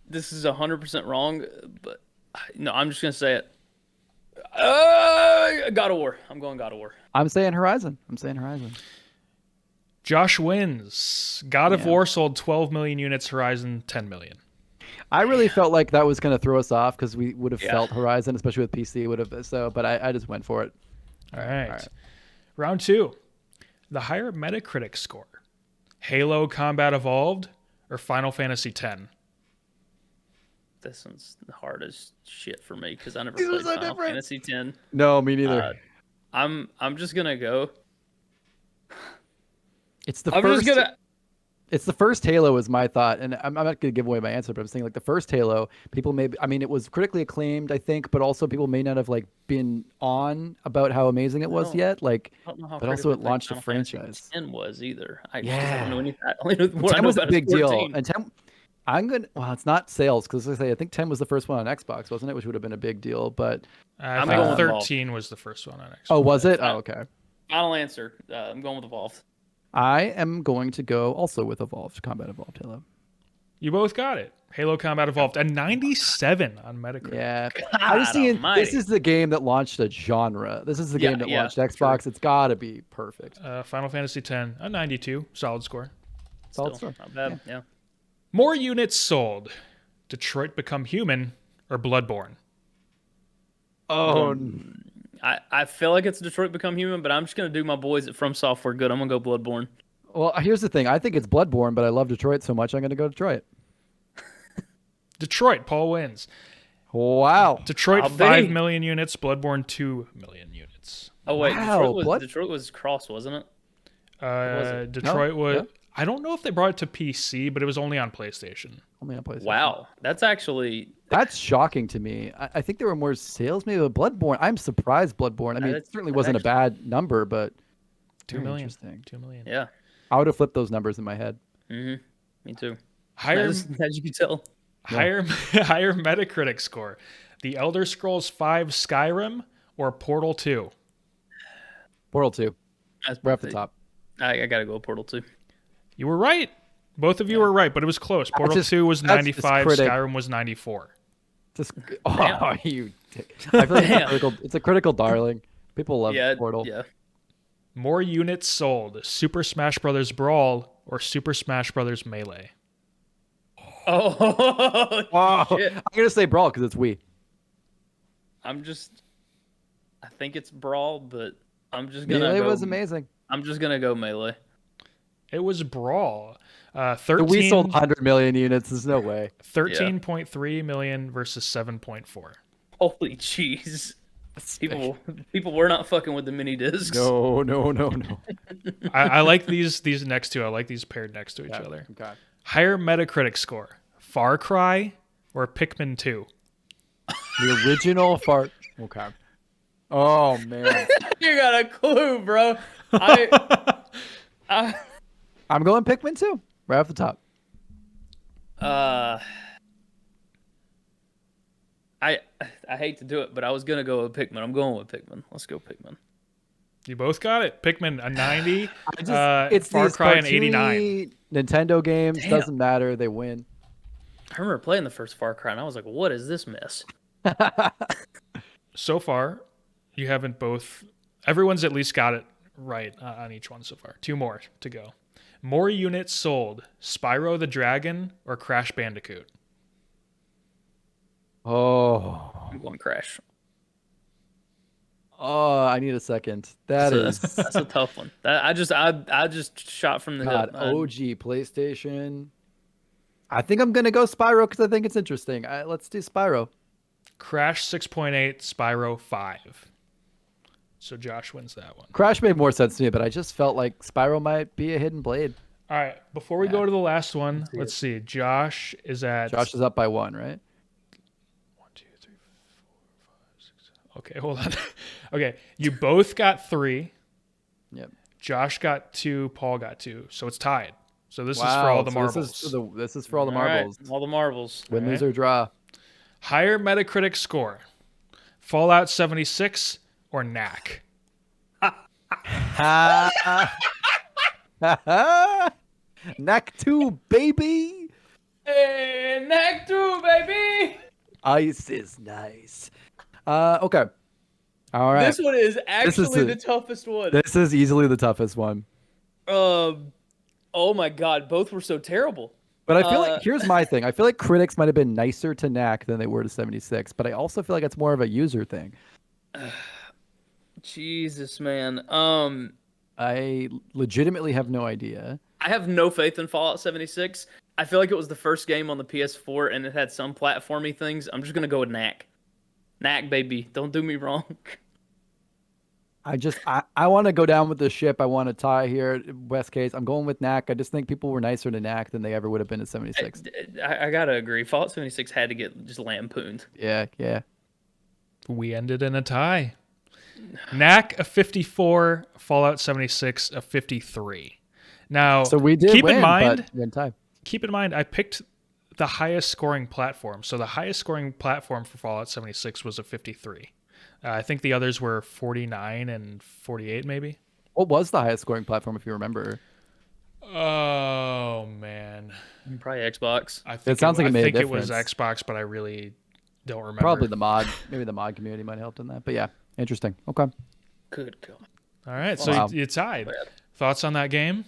This is 100% wrong, but no, I'm just gonna say it. God of War. I'm going God of War. I'm saying Horizon. Josh wins. God of Yeah. War sold 12 million units. Horizon 10 million. I really felt like that was going to throw us off because we would have Yeah. felt Horizon, especially with PC, would have so. But I just went for it. All right. Round 2. The higher Metacritic score. Halo Combat Evolved or Final Fantasy X? This one's hard as shit for me because I never These are played so Final different. Fantasy X. No, me neither. I'm just gonna go. It's the I'm first. just gonna. It's the first Halo is my thought, and I'm not going to give away my answer, but I'm saying like the first Halo, people maybe, I mean, it was critically acclaimed, I think, but also people may not have like been on about how amazing it was No. yet. Like, I don't know how but also it critically launched a Final Fantasy franchise. X was either. I Yeah. don't know anything. I only know what I 10 know was a about is big deal, 14. and 10. Well, it's not sales because I think 10 was the first one on Xbox, wasn't it? Which would have been a big deal, but I I'm think going with 13 was the first one on Xbox. oh, was it? Oh, okay. Final answer. I'm going with Evolved. I am going to go also with Combat Evolved Halo. You both got it. Halo Combat Evolved, a 97 on Metacritic. Yeah, I was thinking almighty. this is the game that launched a genre. This is the game that launched Xbox. It's got to be perfect. Final Fantasy X, a 92, solid score. Solid Still, score. not bad. Yeah. More units sold. Detroit Become Human or Bloodborne? Oh, I feel like it's Detroit Become Human, but I'm just gonna do my boys at From Software good. I'm gonna go Bloodborne. well, here's the thing. I think it's Bloodborne, but I love Detroit so much, I'm going to go Detroit. Detroit, Paul wins. Wow. Detroit, How 5 big? million units. Bloodborne, 2 million units. Oh wait, Wow, Detroit was cross, wasn't it? it? Detroit No, was... yeah. I don't know if they brought it to PC, but it was only on PlayStation. Only on PlayStation. Wow, that's actually That's shocking to me. I think there were more sales maybe with Bloodborne. I'm surprised Bloodborne. I mean, it that's- certainly that wasn't a actually- bad number, but 2 very million. interesting. 2 million. yeah. I would have flipped those numbers in my head. Me too. Higher, As you can tell. higher Metacritic score. The Elder Scrolls 5 Skyrim or Portal 2? Portal 2. That's We're up the top. I gotta go Portal 2. You were right. Both of you were right, but it was close. Portal 2 was 95, Skyrim was 94. You dick. I feel like it's a critical darling. People love Portal. Yeah. More units sold, Super Smash Bros. Brawl or Super Smash Bros. Melee? Oh, shit. I'm going to say Brawl because it's Wii. I think it's Brawl, but I'm just going to Melee was amazing. I'm just going to go Melee. It was Brawl. 13, we sold 100 million units. There's no way. 13.3 million versus 7.4. Holy jeez. People were not fucking with the mini discs. No. I like these next two. I like these paired next to each other. Okay. Higher Metacritic score, Far Cry or Pikmin 2? The original Far... Okay. Oh, man. You got a clue, bro. I'm going Pikmin 2. Right off the top. I hate to do it, but I was gonna go with Pikmin. I'm going with Pikmin. Let's go Pikmin. You both got it. Pikmin a 90. It's Far Cry an 89. Nintendo games. Damn. Doesn't matter. They win. I remember playing the first Far Cry, and I was like, "What is this mess?" So far, you haven't both. Everyone's at least got it right on each one so far. 2 more to go. More units sold, Spyro the Dragon or Crash Bandicoot? Oh. I'm going Crash. Oh, I need a second. That's a tough one. I just shot from the hip. OG PlayStation. I think I'm gonna go Spyro because I think it's interesting. Let's do Spyro. Crash 6.8, Spyro 5. So Josh wins that one. Crash made more sense to me, but I just felt like Spyro might be a hidden blade. All right, before we go to the last one, let's see. Josh is up by 1, right? 1, 2, 3, 4, 5, 6. Okay, hold on. Okay, you both got 3. Yep. Josh got 2. Paul got 2. So it's tied. So this is for all the marbles. This is for all the marbles. Right, all the marbles. Win, lose, or draw. Higher Metacritic score, Fallout 76 or Knack? Knack 2, baby. Hey, Knack 2, baby. Ice is nice. Okay. All right. This one is actually the toughest one. This is easily the toughest one. Oh my god, both were so terrible. But I feel like, here's my thing. I feel like critics might have been nicer to Knack than they were to 76, but I also feel like it's more of a user thing. Jesus, man. I legitimately have no idea. I have no faith in Fallout 76. I feel like it was the first game on the PS4 and it had some platformy things. I'm just going to go with Knack. Knack, baby. Don't do me wrong. I want to go down with the ship. I want to tie here. Best case, I'm going with Knack. I just think people were nicer to Knack than they ever would have been at 76. I got to agree. Fallout 76 had to get just lampooned. Yeah. We ended in a tie. Knack a 54, Fallout 76 a 53. Now, so we did keep in mind, I picked the highest scoring platform. So the highest scoring platform for Fallout 76 was a 53. I think the others were 49 and 48, maybe. What was the highest scoring platform, if you remember? Oh man, probably Xbox. I think it was Xbox, but I really don't remember. Probably the mod. Maybe the mod community might have helped in that. But yeah, interesting. Okay. Good God. All right, so you tied. Thoughts on that game?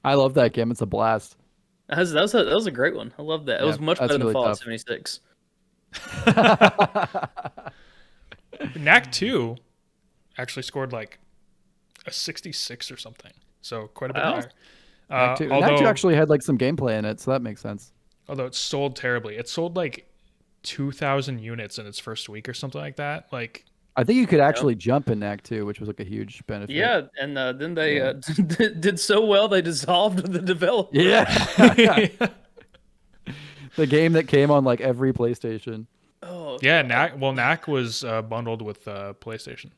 I love that game. It's a blast. That was a great one. I love that. It was much better than Fallout 76. Knack 2 actually scored like a 66 or something. So quite a bit higher. Knack 2 actually had like some gameplay in it, so that makes sense. Although it sold terribly. It sold like 2,000 units in its first week or something like that. Like, I think you could actually jump in Knack 2, which was like a huge benefit. Yeah, and then they did so well they dissolved the developer. Yeah. The game that came on like every PlayStation. Oh yeah, Knack was bundled with PlayStation.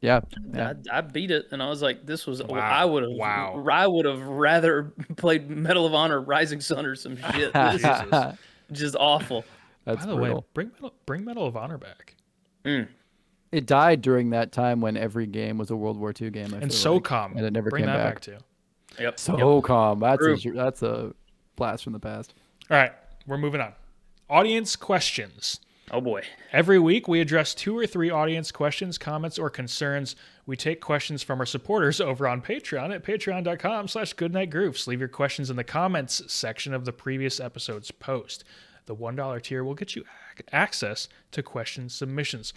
Yeah. I beat it, and I was like, "This was wow. I would have rather played Medal of Honor, Rising Sun, or some shit. Jesus. Just awful." That's By the brutal. way, bring Medal of Honor back. It died during that time when every game was a World War II game. And SOCOM, and it never bring came that back too. Yep. SOCOM, that's a blast from the past. All right, we're moving on. Audience questions. Oh boy. Every week, we address 2 or 3 audience questions, comments, or concerns. We take questions from our supporters over on Patreon at patreon.com/goodnightgroofs. Leave your questions in the comments section of the previous episode's post. The $1 tier will get you access to question submissions.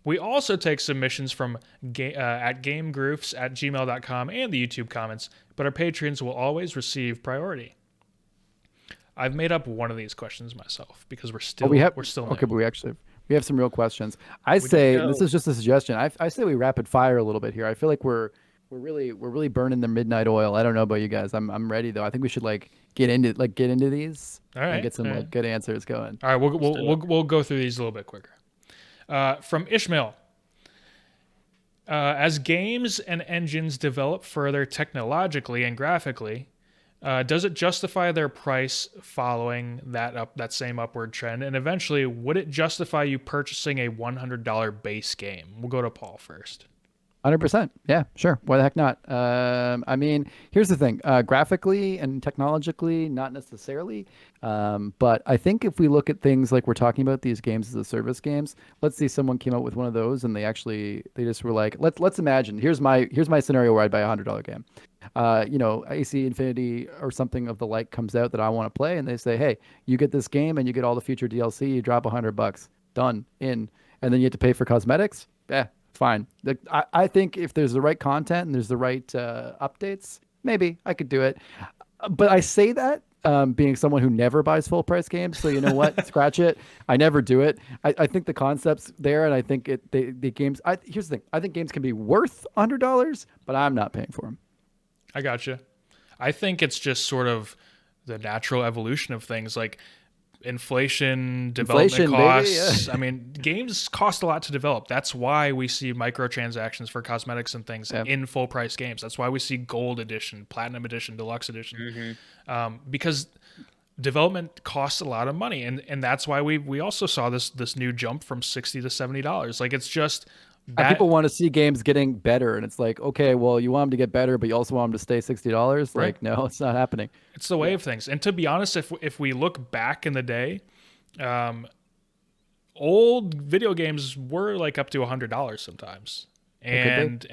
We also take submissions from at gamegroofs@gmail.com and the YouTube comments, but our patrons will always receive priority. I've made up one of these questions myself because we're still new. But we have some real questions. I say this is just a suggestion. I say we rapid fire a little bit here. I feel like we're really burning the midnight oil. I don't know about you guys. I'm ready though. I think we should get into these and get some good answers going. All right, we'll go through these a little bit quicker. From Ishmael. As games and engines develop further technologically and graphically, does it justify their price following that same upward trend? And eventually, would it justify you purchasing a $100 base game? We'll go to Paul first. 100%. Yeah, sure. Why the heck not? I mean, here's the thing. Graphically and technologically, not necessarily. But I think if we look at things like we're talking about these games as a service games, let's say someone came out with one of those and they just were like, let's imagine, here's my scenario where I'd buy a $100 game. AC Infinity or something of the like comes out that I want to play, and they say, hey, you get this game and you get all the future DLC, you drop $100. Done. In. And then you have to pay for cosmetics. Yeah. Fine. I think if there's the right content and there's the right updates, maybe I could do it. But I say that being someone who never buys full price games. So you know what? Scratch it. I never do it. I think the concept's there, and I think the games. Here's the thing. I think games can be worth $100, but I'm not paying for them. I gotcha. I think it's just sort of the natural evolution of things. Like inflation, development costs. I mean, games cost a lot to develop. That's why we see microtransactions for cosmetics and things in full price games. That's why we see gold edition, platinum edition, deluxe edition, because development costs a lot of money, and that's why we also saw this new jump from $60 to $70. Like it's just. People want to see games getting better, and it's like, okay, well, you want them to get better, but you also want them to stay $60. Right. Like, no, it's not happening. It's the way of things. And to be honest, if we look back in the day, old video games were like up to $100 sometimes, and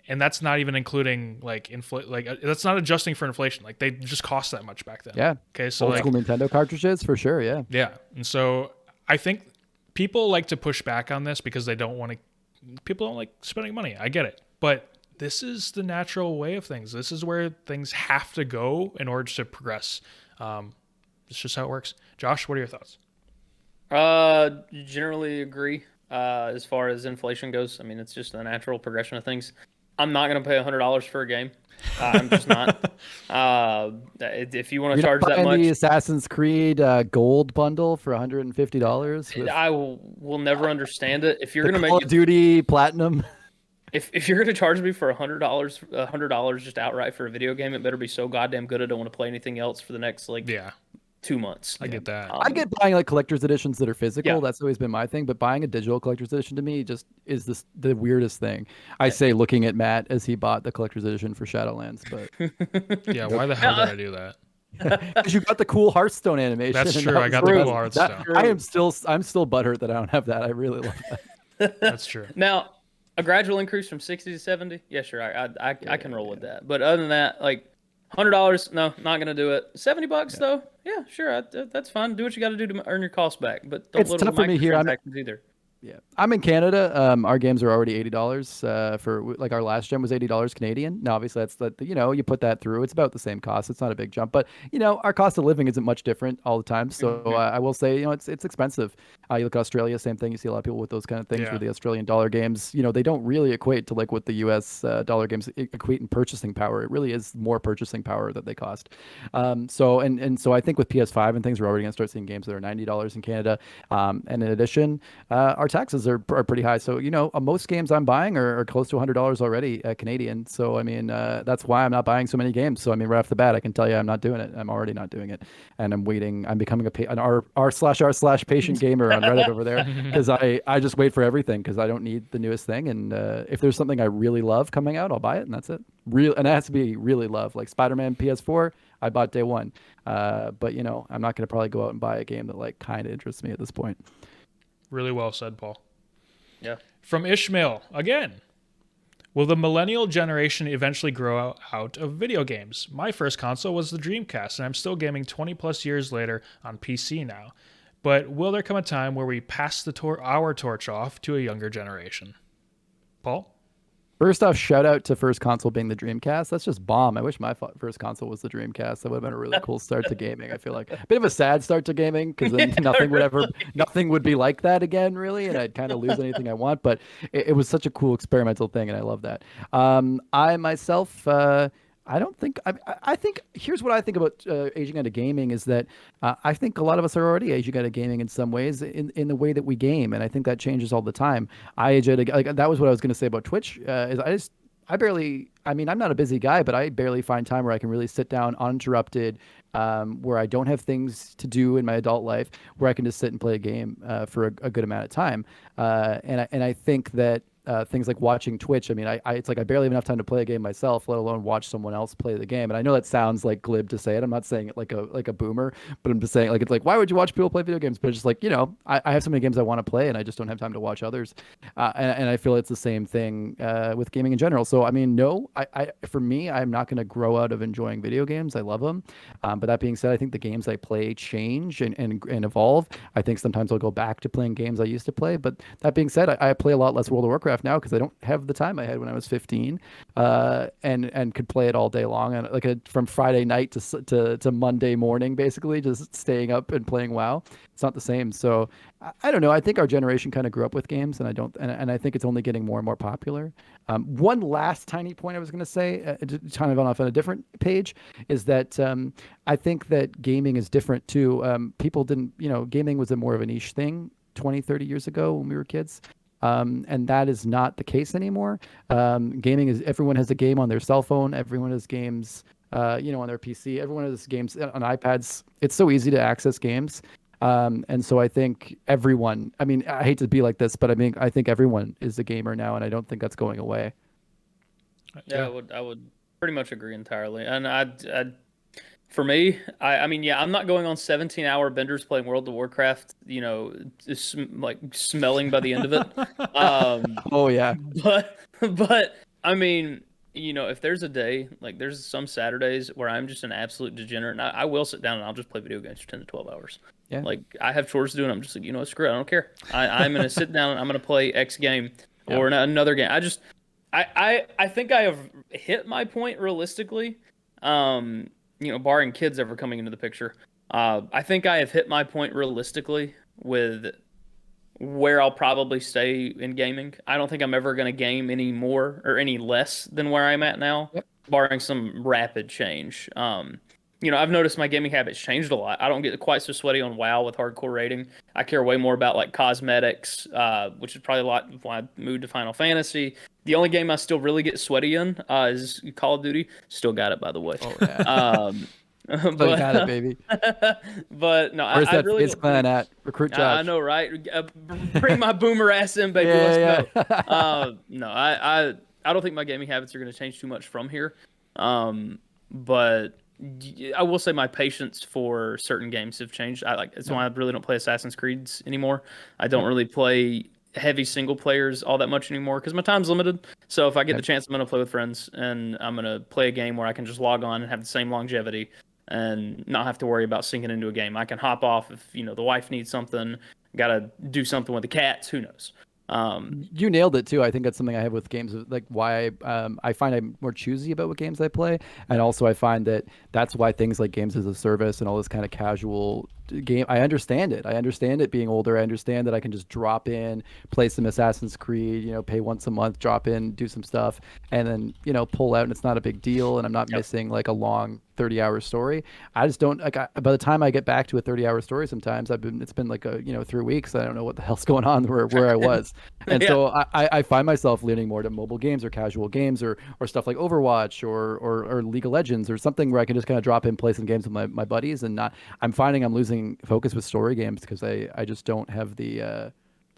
that's not even including that's not adjusting for inflation. Like they just cost that much back then. Yeah. Okay. So old school Nintendo cartridges for sure. Yeah. Yeah. And so I think. People like to push back on this because people don't like spending money. I get it. But this is the natural way of things. This is where things have to go in order to progress. It's just how it works. Josh, what are your thoughts? Generally agree as far as inflation goes. I mean, it's just the natural progression of things. I'm not going to pay $100 for a game. I'm just not. If you want to charge that much, the Assassin's Creed Gold bundle for $150. I will never understand it. If you're going to make Call of Duty Platinum, if you're going to charge me for $100 just outright for a video game, it better be so goddamn good I don't want to play anything else for the next 2 months. I get that. I get buying like collector's editions that are physical. Yeah. That's always been my thing. But buying a digital collector's edition to me just is the weirdest thing. I say looking at Matt as he bought the collector's edition for Shadowlands. But yeah, why the hell did I do that? Because you got the cool Hearthstone animation. That's true. I got the cool Hearthstone. I'm still butthurt that I don't have that. I really love that. That's true. Now, a gradual increase from 60 to 70. Yeah, sure. I can roll with that. But other than that, like $100, no, not gonna do it. $70 though, yeah, sure, that's fine. Do what you got to do to earn your costs back, but don't it's tough for me here. Either. Yeah, I'm in Canada. Our games are already $80 for like our last gen was $80 Canadian. Now, obviously, that's you put that through. It's about the same cost. It's not a big jump, but our cost of living isn't much different all the time. So I will say, it's expensive. You look at Australia, same thing. You see a lot of people with those kind of things where the Australian dollar games, they don't really equate to like what the U.S. Dollar games equate in purchasing power. It really is more purchasing power that they cost. So I think with PS5 and things, we're already gonna start seeing games that are $90 in Canada. And in addition, our taxes are pretty high. So, most games I'm buying are close to $100 already Canadian. So, I mean, that's why I'm not buying so many games. So, I mean, right off the bat, I can tell you I'm not doing it. I'm already not doing it. And I'm waiting. I'm becoming an r/r/patient gamer on Reddit over there because I just wait for everything because I don't need the newest thing. And if there's something I really love coming out, I'll buy it. And that's it. And it has to be really love. Like Spider-Man PS4, I bought day one. But you know, I'm not going to probably go out and buy a game that like kind of interests me at this point. Really well said, Paul. Yeah. From Ishmael again. Will the millennial generation eventually grow out of video games? My first console was the Dreamcast, and I'm still gaming 20 plus years later on PC now. But will there come a time where we pass our torch off to a younger generation? Paul? First off, shout out to first console being the Dreamcast. That's just bomb. I wish my first console was the Dreamcast. That would have been a really cool start to gaming. I feel like a bit of a sad start to gaming because then nothing would be like that again, really, and I'd kind of lose anything I want. But it was such a cool experimental thing, and I love that. I myself, I don't think I think here's what I think about aging out of gaming is that I think a lot of us are already aging out of gaming in some ways in the way that we game, and I think that changes all the time. I age out of, like that was what I was going to say about Twitch. I barely, I mean, I'm not a busy guy, but I barely find time where I can really sit down uninterrupted, where I don't have things to do in my adult life, where I can just sit and play a game for a good amount of time. And I think that things like watching Twitch, I mean, it's like I barely have enough time to play a game myself, let alone watch someone else play the game. And I know that sounds like glib to say it. I'm not saying it like a boomer, but I'm just saying like it's like why would you watch people play video games? But it's just like, you know, I have so many games I want to play, and I just don't have time to watch others. And I feel it's the same thing with gaming in general. So I mean, no, for me, I'm not going to grow out of enjoying video games. I love them. But that being said, I think the games I play change and evolve. I think sometimes I'll go back to playing games I used to play. But that being said, I play a lot less World of Warcraft now because I don't have the time I had when I was 15, and could play it all day long, and like from Friday night to Monday morning, basically just staying up and playing WoW. It's not the same. So I don't know. I think our generation kind of grew up with games, and I think it's only getting more and more popular. One last tiny point I was going to say, kind of off on a different page, is that I think that gaming is different too. People didn't, you know, gaming was a more of a niche thing 20, 30 years ago when we were kids. And that is not the case anymore. Gaming is, everyone has a game on their cell phone. Everyone has games, you know, on their PC. Everyone has games on iPads. It's so easy to access games. And so I think everyone, I mean, I hate to be like this, but I mean, I think everyone is a gamer now, and I don't think that's going away. Yeah, I would pretty much agree entirely. And for me, I mean, yeah, I'm not going on 17-hour benders playing World of Warcraft, you know, just like smelling by the end of it. Oh yeah. But I mean, you know, if there's a day, like there's some Saturdays where I'm just an absolute degenerate, and I will sit down and I'll just play video games for 10 to 12 hours. Yeah. Like I have chores to do, and I'm just like, you know what, screw it, I don't care. I'm gonna sit down and I'm gonna play X game or another game. I think I have hit my point realistically. You know, barring kids ever coming into the picture, I think I have hit my point realistically with where I'll probably stay in gaming. I don't think I'm ever going to game any more or any less than where I'm at now, barring some rapid change. You know, I've noticed my gaming habits changed a lot. I don't get quite so sweaty on WoW with hardcore rating. I care way more about like cosmetics, which is probably a lot of why I moved to Final Fantasy. The only game I still really get sweaty in is Call of Duty. Still got it, by the way. Oh yeah. But got it, baby. But no, Where's I that really Fizz clan at? Recruit Josh. I know, right? Bring my boomer ass in, baby. Yeah, Let's go. No, I don't think my gaming habits are going to change too much from here. But I will say my patience for certain games have changed. That's why I really don't play Assassin's Creeds anymore. I don't really play heavy single players all that much anymore because my time's limited. So if I get the chance, I'm going to play with friends, and I'm going to play a game where I can just log on and have the same longevity and not have to worry about sinking into a game. I can hop off if, you know, the wife needs something, got to do something with the cats, who knows. You nailed it too. I think that's something I have with games, like why I find I'm more choosy about what games I play, and also I find that that's why things like games as a service and all this kind of casual game, I understand it. I understand it being older. I understand that I can just drop in, play some Assassin's Creed, you know, pay once a month, drop in, do some stuff, and then, you know, pull out, and it's not a big deal, and I'm not missing like a long 30-hour story. I just don't like. By the time I get back to a 30-hour story, sometimes it's been like 3 weeks. I don't know what the hell's going on where I was, and so I find myself leaning more to mobile games or casual games or stuff like Overwatch or League of Legends or something where I can just kind of drop in, play some games with my buddies, and not. I'm finding I'm losing focus with story games because I just don't have the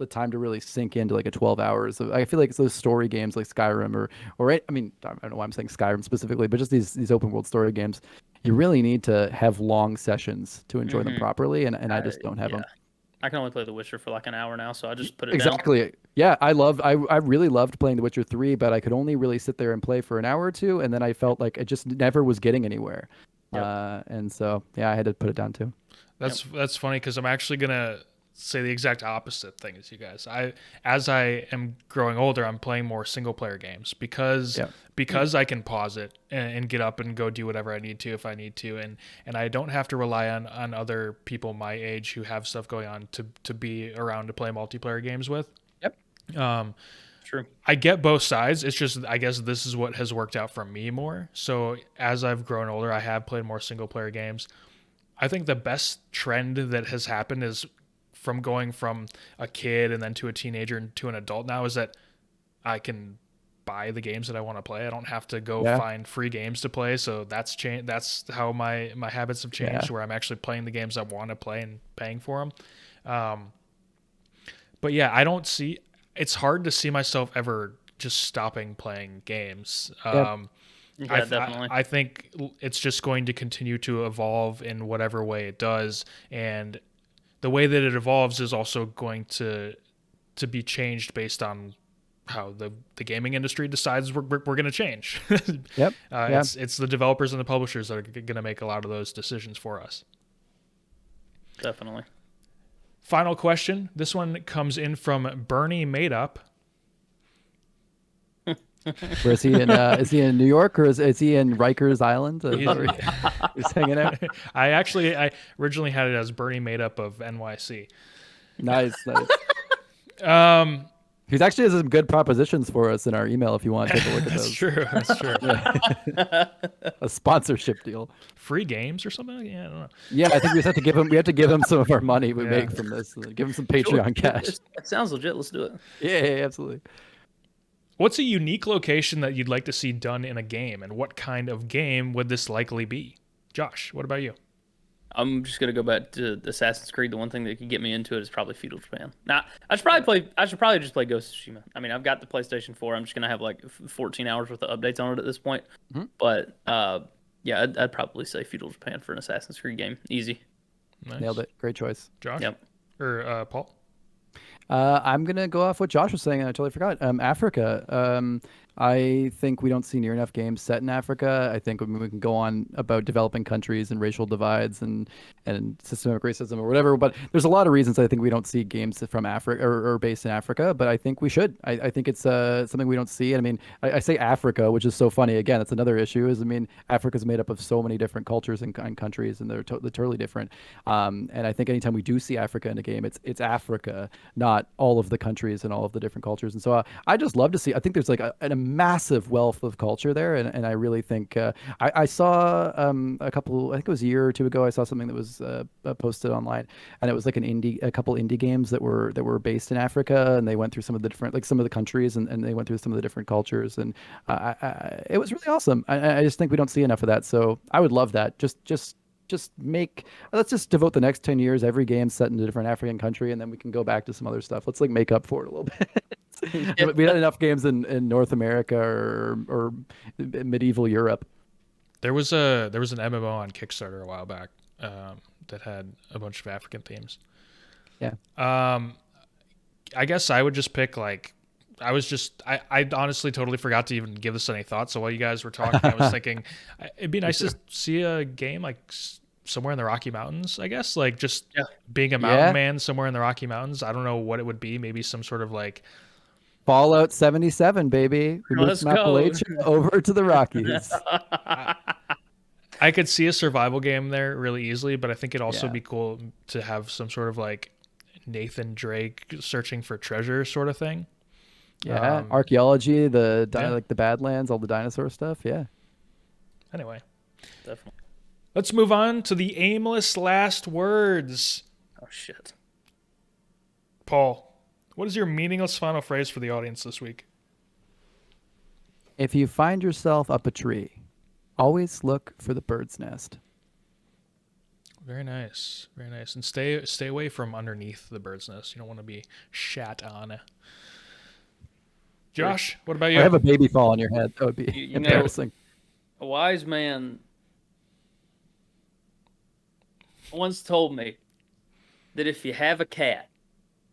time to really sink into like a 12 hours. I feel like it's those story games like Skyrim or I mean, I don't know why I'm saying Skyrim specifically, but just these open world story games, You really need to have long sessions to enjoy them properly, and I just don't have Yeah. them. I can only play The Witcher for like an hour now, so I just put it down. Exactly. Yeah, I really loved playing The Witcher 3, but I could only really sit there and play for an hour or two, and then I felt like I just never was getting anywhere. Yep. And so yeah, I had to put it down too. That's funny because I'm actually gonna say the exact opposite thing as you guys. As I am growing older, I'm playing more single player games because I can pause it and get up and go do whatever I need to if I need to, and I don't have to rely on other people my age who have stuff going on to be around to play multiplayer games with. Yep. True. I get both sides. It's just I guess this is what has worked out for me more. So as I've grown older, I have played more single player games. I think the best trend that has happened is from going from a kid and then to a teenager and to an adult now is that I can buy the games that I want to play. I don't have to go find free games to play. So that's changed. That's how my habits have changed, where I'm actually playing the games I want to play and paying for them. But yeah, I don't see. It's hard to see myself ever just stopping playing games. Definitely. I think it's just going to continue to evolve in whatever way it does, and the way that it evolves is also going to be changed based on how the gaming industry decides we're going to change. Yep. It's the developers and the publishers that are going to make a lot of those decisions for us. Definitely. Final question. This one comes in from Bernie Made Up. Where is he in? Is he in New York, or is he in Rikers Island? He's hanging out. I originally had it as Bernie Made Up of NYC. Nice. He actually has some good propositions for us in our email if you want to take a look at those. That's true. A sponsorship deal. Free games or something? Yeah, I don't know. Yeah, I think we have to give him. We have to give him some of our money we make from this. Give him some Patreon cash. That sounds legit. Let's do it. Yeah, absolutely. What's a unique location that you'd like to see done in a game, and what kind of game would this likely be? Josh, what about you? I'm just gonna go back to Assassin's Creed. The one thing that could get me into it is probably feudal Japan. Now, I should probably just play Ghost of Tsushima. I mean, I've got the PlayStation 4. I'm just gonna have like 14 hours worth of updates on it at this point. Mm-hmm. But yeah, I'd probably say feudal Japan for an Assassin's Creed game. Easy. Nice. Nailed it. Great choice. Josh. Yep. Or Paul. I'm gonna go off what Josh was saying, and I totally forgot. Africa. I think we don't see near enough games set in Africa. I think we can go on about developing countries and racial divides and systemic racism or whatever, but there's a lot of reasons I think we don't see games from Africa or based in Africa, but I think we should. I think it's something we don't see. And I mean, I say Africa, which is so funny. Again, that's another issue. I mean, Africa's made up of so many different cultures and countries, and they're totally different. And I think anytime we do see Africa in a game, it's Africa, not all of the countries and all of the different cultures. And so I just love to see. I think there's like a massive wealth of culture there, and I really think I saw a couple. I think it was a year or two ago. I saw something that was posted online, and it was like a couple indie games that were based in Africa, and they went through some of the different, like some of the countries, and they went through some of the different cultures, and it was really awesome. I just think we don't see enough of that, so I would love that. Let's just devote the next 10 years every game set in a different African country, and then we can go back to some other stuff. Let's like make up for it a little bit. We had enough games in North America or medieval Europe. There was an MMO on Kickstarter a while back that had a bunch of African themes. Yeah. I guess I would just pick like I honestly totally forgot to even give this any thought. So while you guys were talking, I was thinking it'd be nice to see a game like somewhere in the Rocky Mountains, I guess, like just being a mountain man somewhere in the Rocky Mountains. I don't know what it would be. Maybe some sort of like Fallout 77, baby. We moved from Appalachia over to the Rockies. I could see a survival game there really easily, but I think it'd also be cool to have some sort of like Nathan Drake searching for treasure sort of thing. Yeah, archaeology, like the Badlands, all the dinosaur stuff. Yeah. Anyway, definitely. Let's move on to the aimless last words. Oh shit. Paul, what is your meaningless final phrase for the audience this week? If you find yourself up a tree, always look for the bird's nest. Very nice, very nice, and stay away from underneath the bird's nest. You don't want to be shat on. Josh, what about you? I have a baby fall on your head. That would be embarrassing. A wise man once told me that if you have a cat,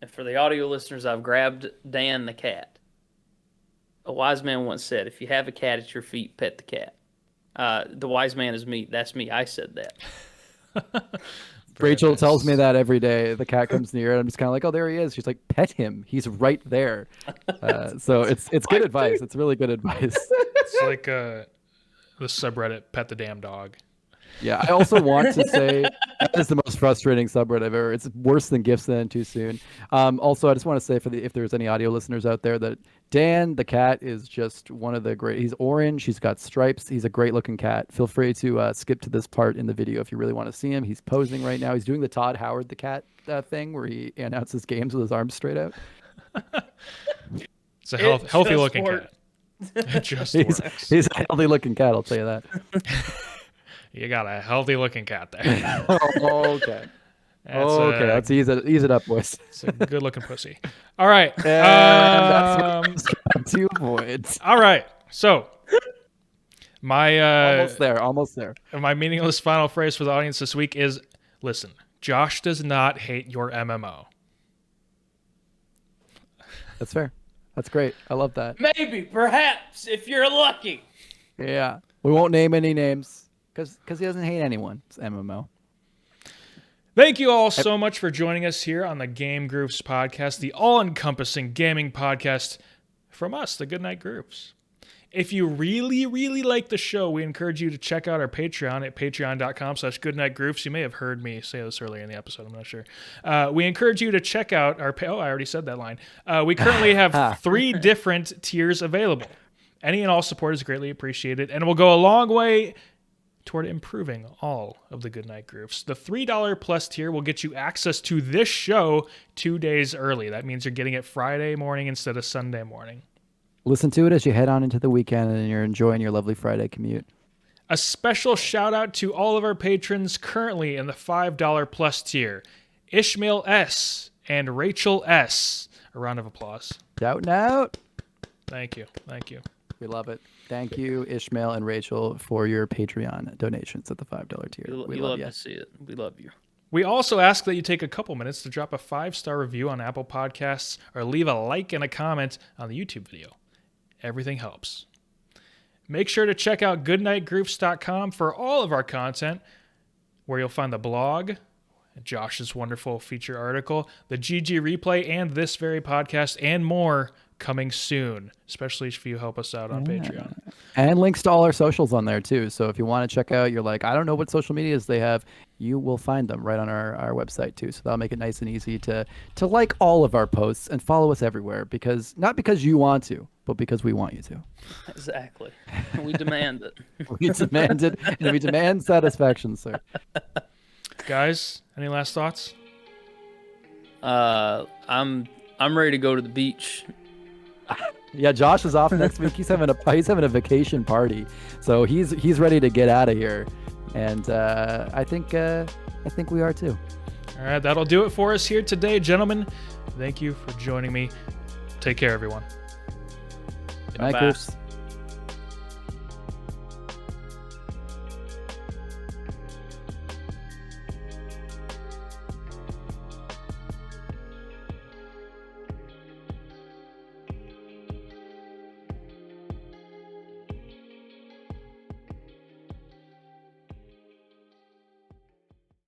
and for the audio listeners, I've grabbed Dan the cat. A wise man once said, if you have a cat at your feet, pet the cat. The wise man is me. That's me. I said that. Rachel tells me that every day. The cat comes near, and I'm just kind of like, "Oh, there he is." She's like, "Pet him. He's right there." So it's good advice. It's really good advice. It's like the subreddit "Pet the Damn Dog." Yeah, I also want to say that is the most frustrating subreddit I've ever. It's worse than Gifts Then Too Soon. Also, I just want to say if there's any audio listeners out there that Dan the cat is just one of the great. He's orange. He's got stripes. He's a great looking cat. Feel free to skip to this part in the video if you really want to see him. He's posing right now. He's doing the Todd Howard the cat thing where he announces games with his arms straight out. It's a healthy looking cat. It just works. He's a healthy looking cat. I'll tell you that. You got a healthy looking cat there. Okay. Okay, let's ease it up, boys. It's a good looking pussy. All right. That's what to avoid. All right. So my almost there. My meaningless final phrase for the audience this week is: listen, Josh does not hate your MMO. That's fair. That's great. I love that. Maybe, perhaps, if you're lucky. Yeah. We won't name any names. Because he doesn't hate anyone. It's MMO. Thank you all so much for joining us here on the Game Groofs podcast, the all-encompassing gaming podcast from us, the Goodnight Groofs. If you really, really like the show, we encourage you to check out our Patreon at patreon.com/goodnightgroofs. You may have heard me say this earlier in the episode. I'm not sure. We encourage you to check out our... Oh, I already said that line. We currently have 3 different tiers available. Any and all support is greatly appreciated and will go a long way toward improving all of the Goodnight Groofs. The $3 plus tier will get you access to this show 2 days early. That means you're getting it Friday morning instead of Sunday morning. Listen to it as you head on into the weekend and you're enjoying your lovely Friday commute. A special shout out to all of our patrons currently in the $5 plus tier: Ishmael S. and Rachel S. A round of applause. Shout out. Thank you. Thank you. We love it. Thank you, Ishmael and Rachel, for your Patreon donations at the $5 tier. We love to see it. We love you. We also ask that you take a couple minutes to drop a 5-star review on Apple Podcasts or leave a like and a comment on the YouTube video. Everything helps. Make sure to check out goodnightgroofs.com for all of our content, where you'll find the blog, Josh's wonderful feature article, the GG replay, and this very podcast, and more coming soon, especially if you help us out on Patreon. And links to all our socials on there too. So if you want to check out, you're like, I don't know what social medias they have, you will find them right on our website too. So that'll make it nice and easy to like all of our posts and follow us everywhere, because not because you want to, but because we want you to. Exactly. We demand it. We demand it, and we demand satisfaction, sir. Guys, any last thoughts? I'm ready to go to the beach. Yeah, Josh is off next week. He's having a vacation party, so he's ready to get out of here, and I think we are too. All right, that'll do it for us here today, gentlemen. Thank you for joining me. Take care, everyone. Good night, Groofs.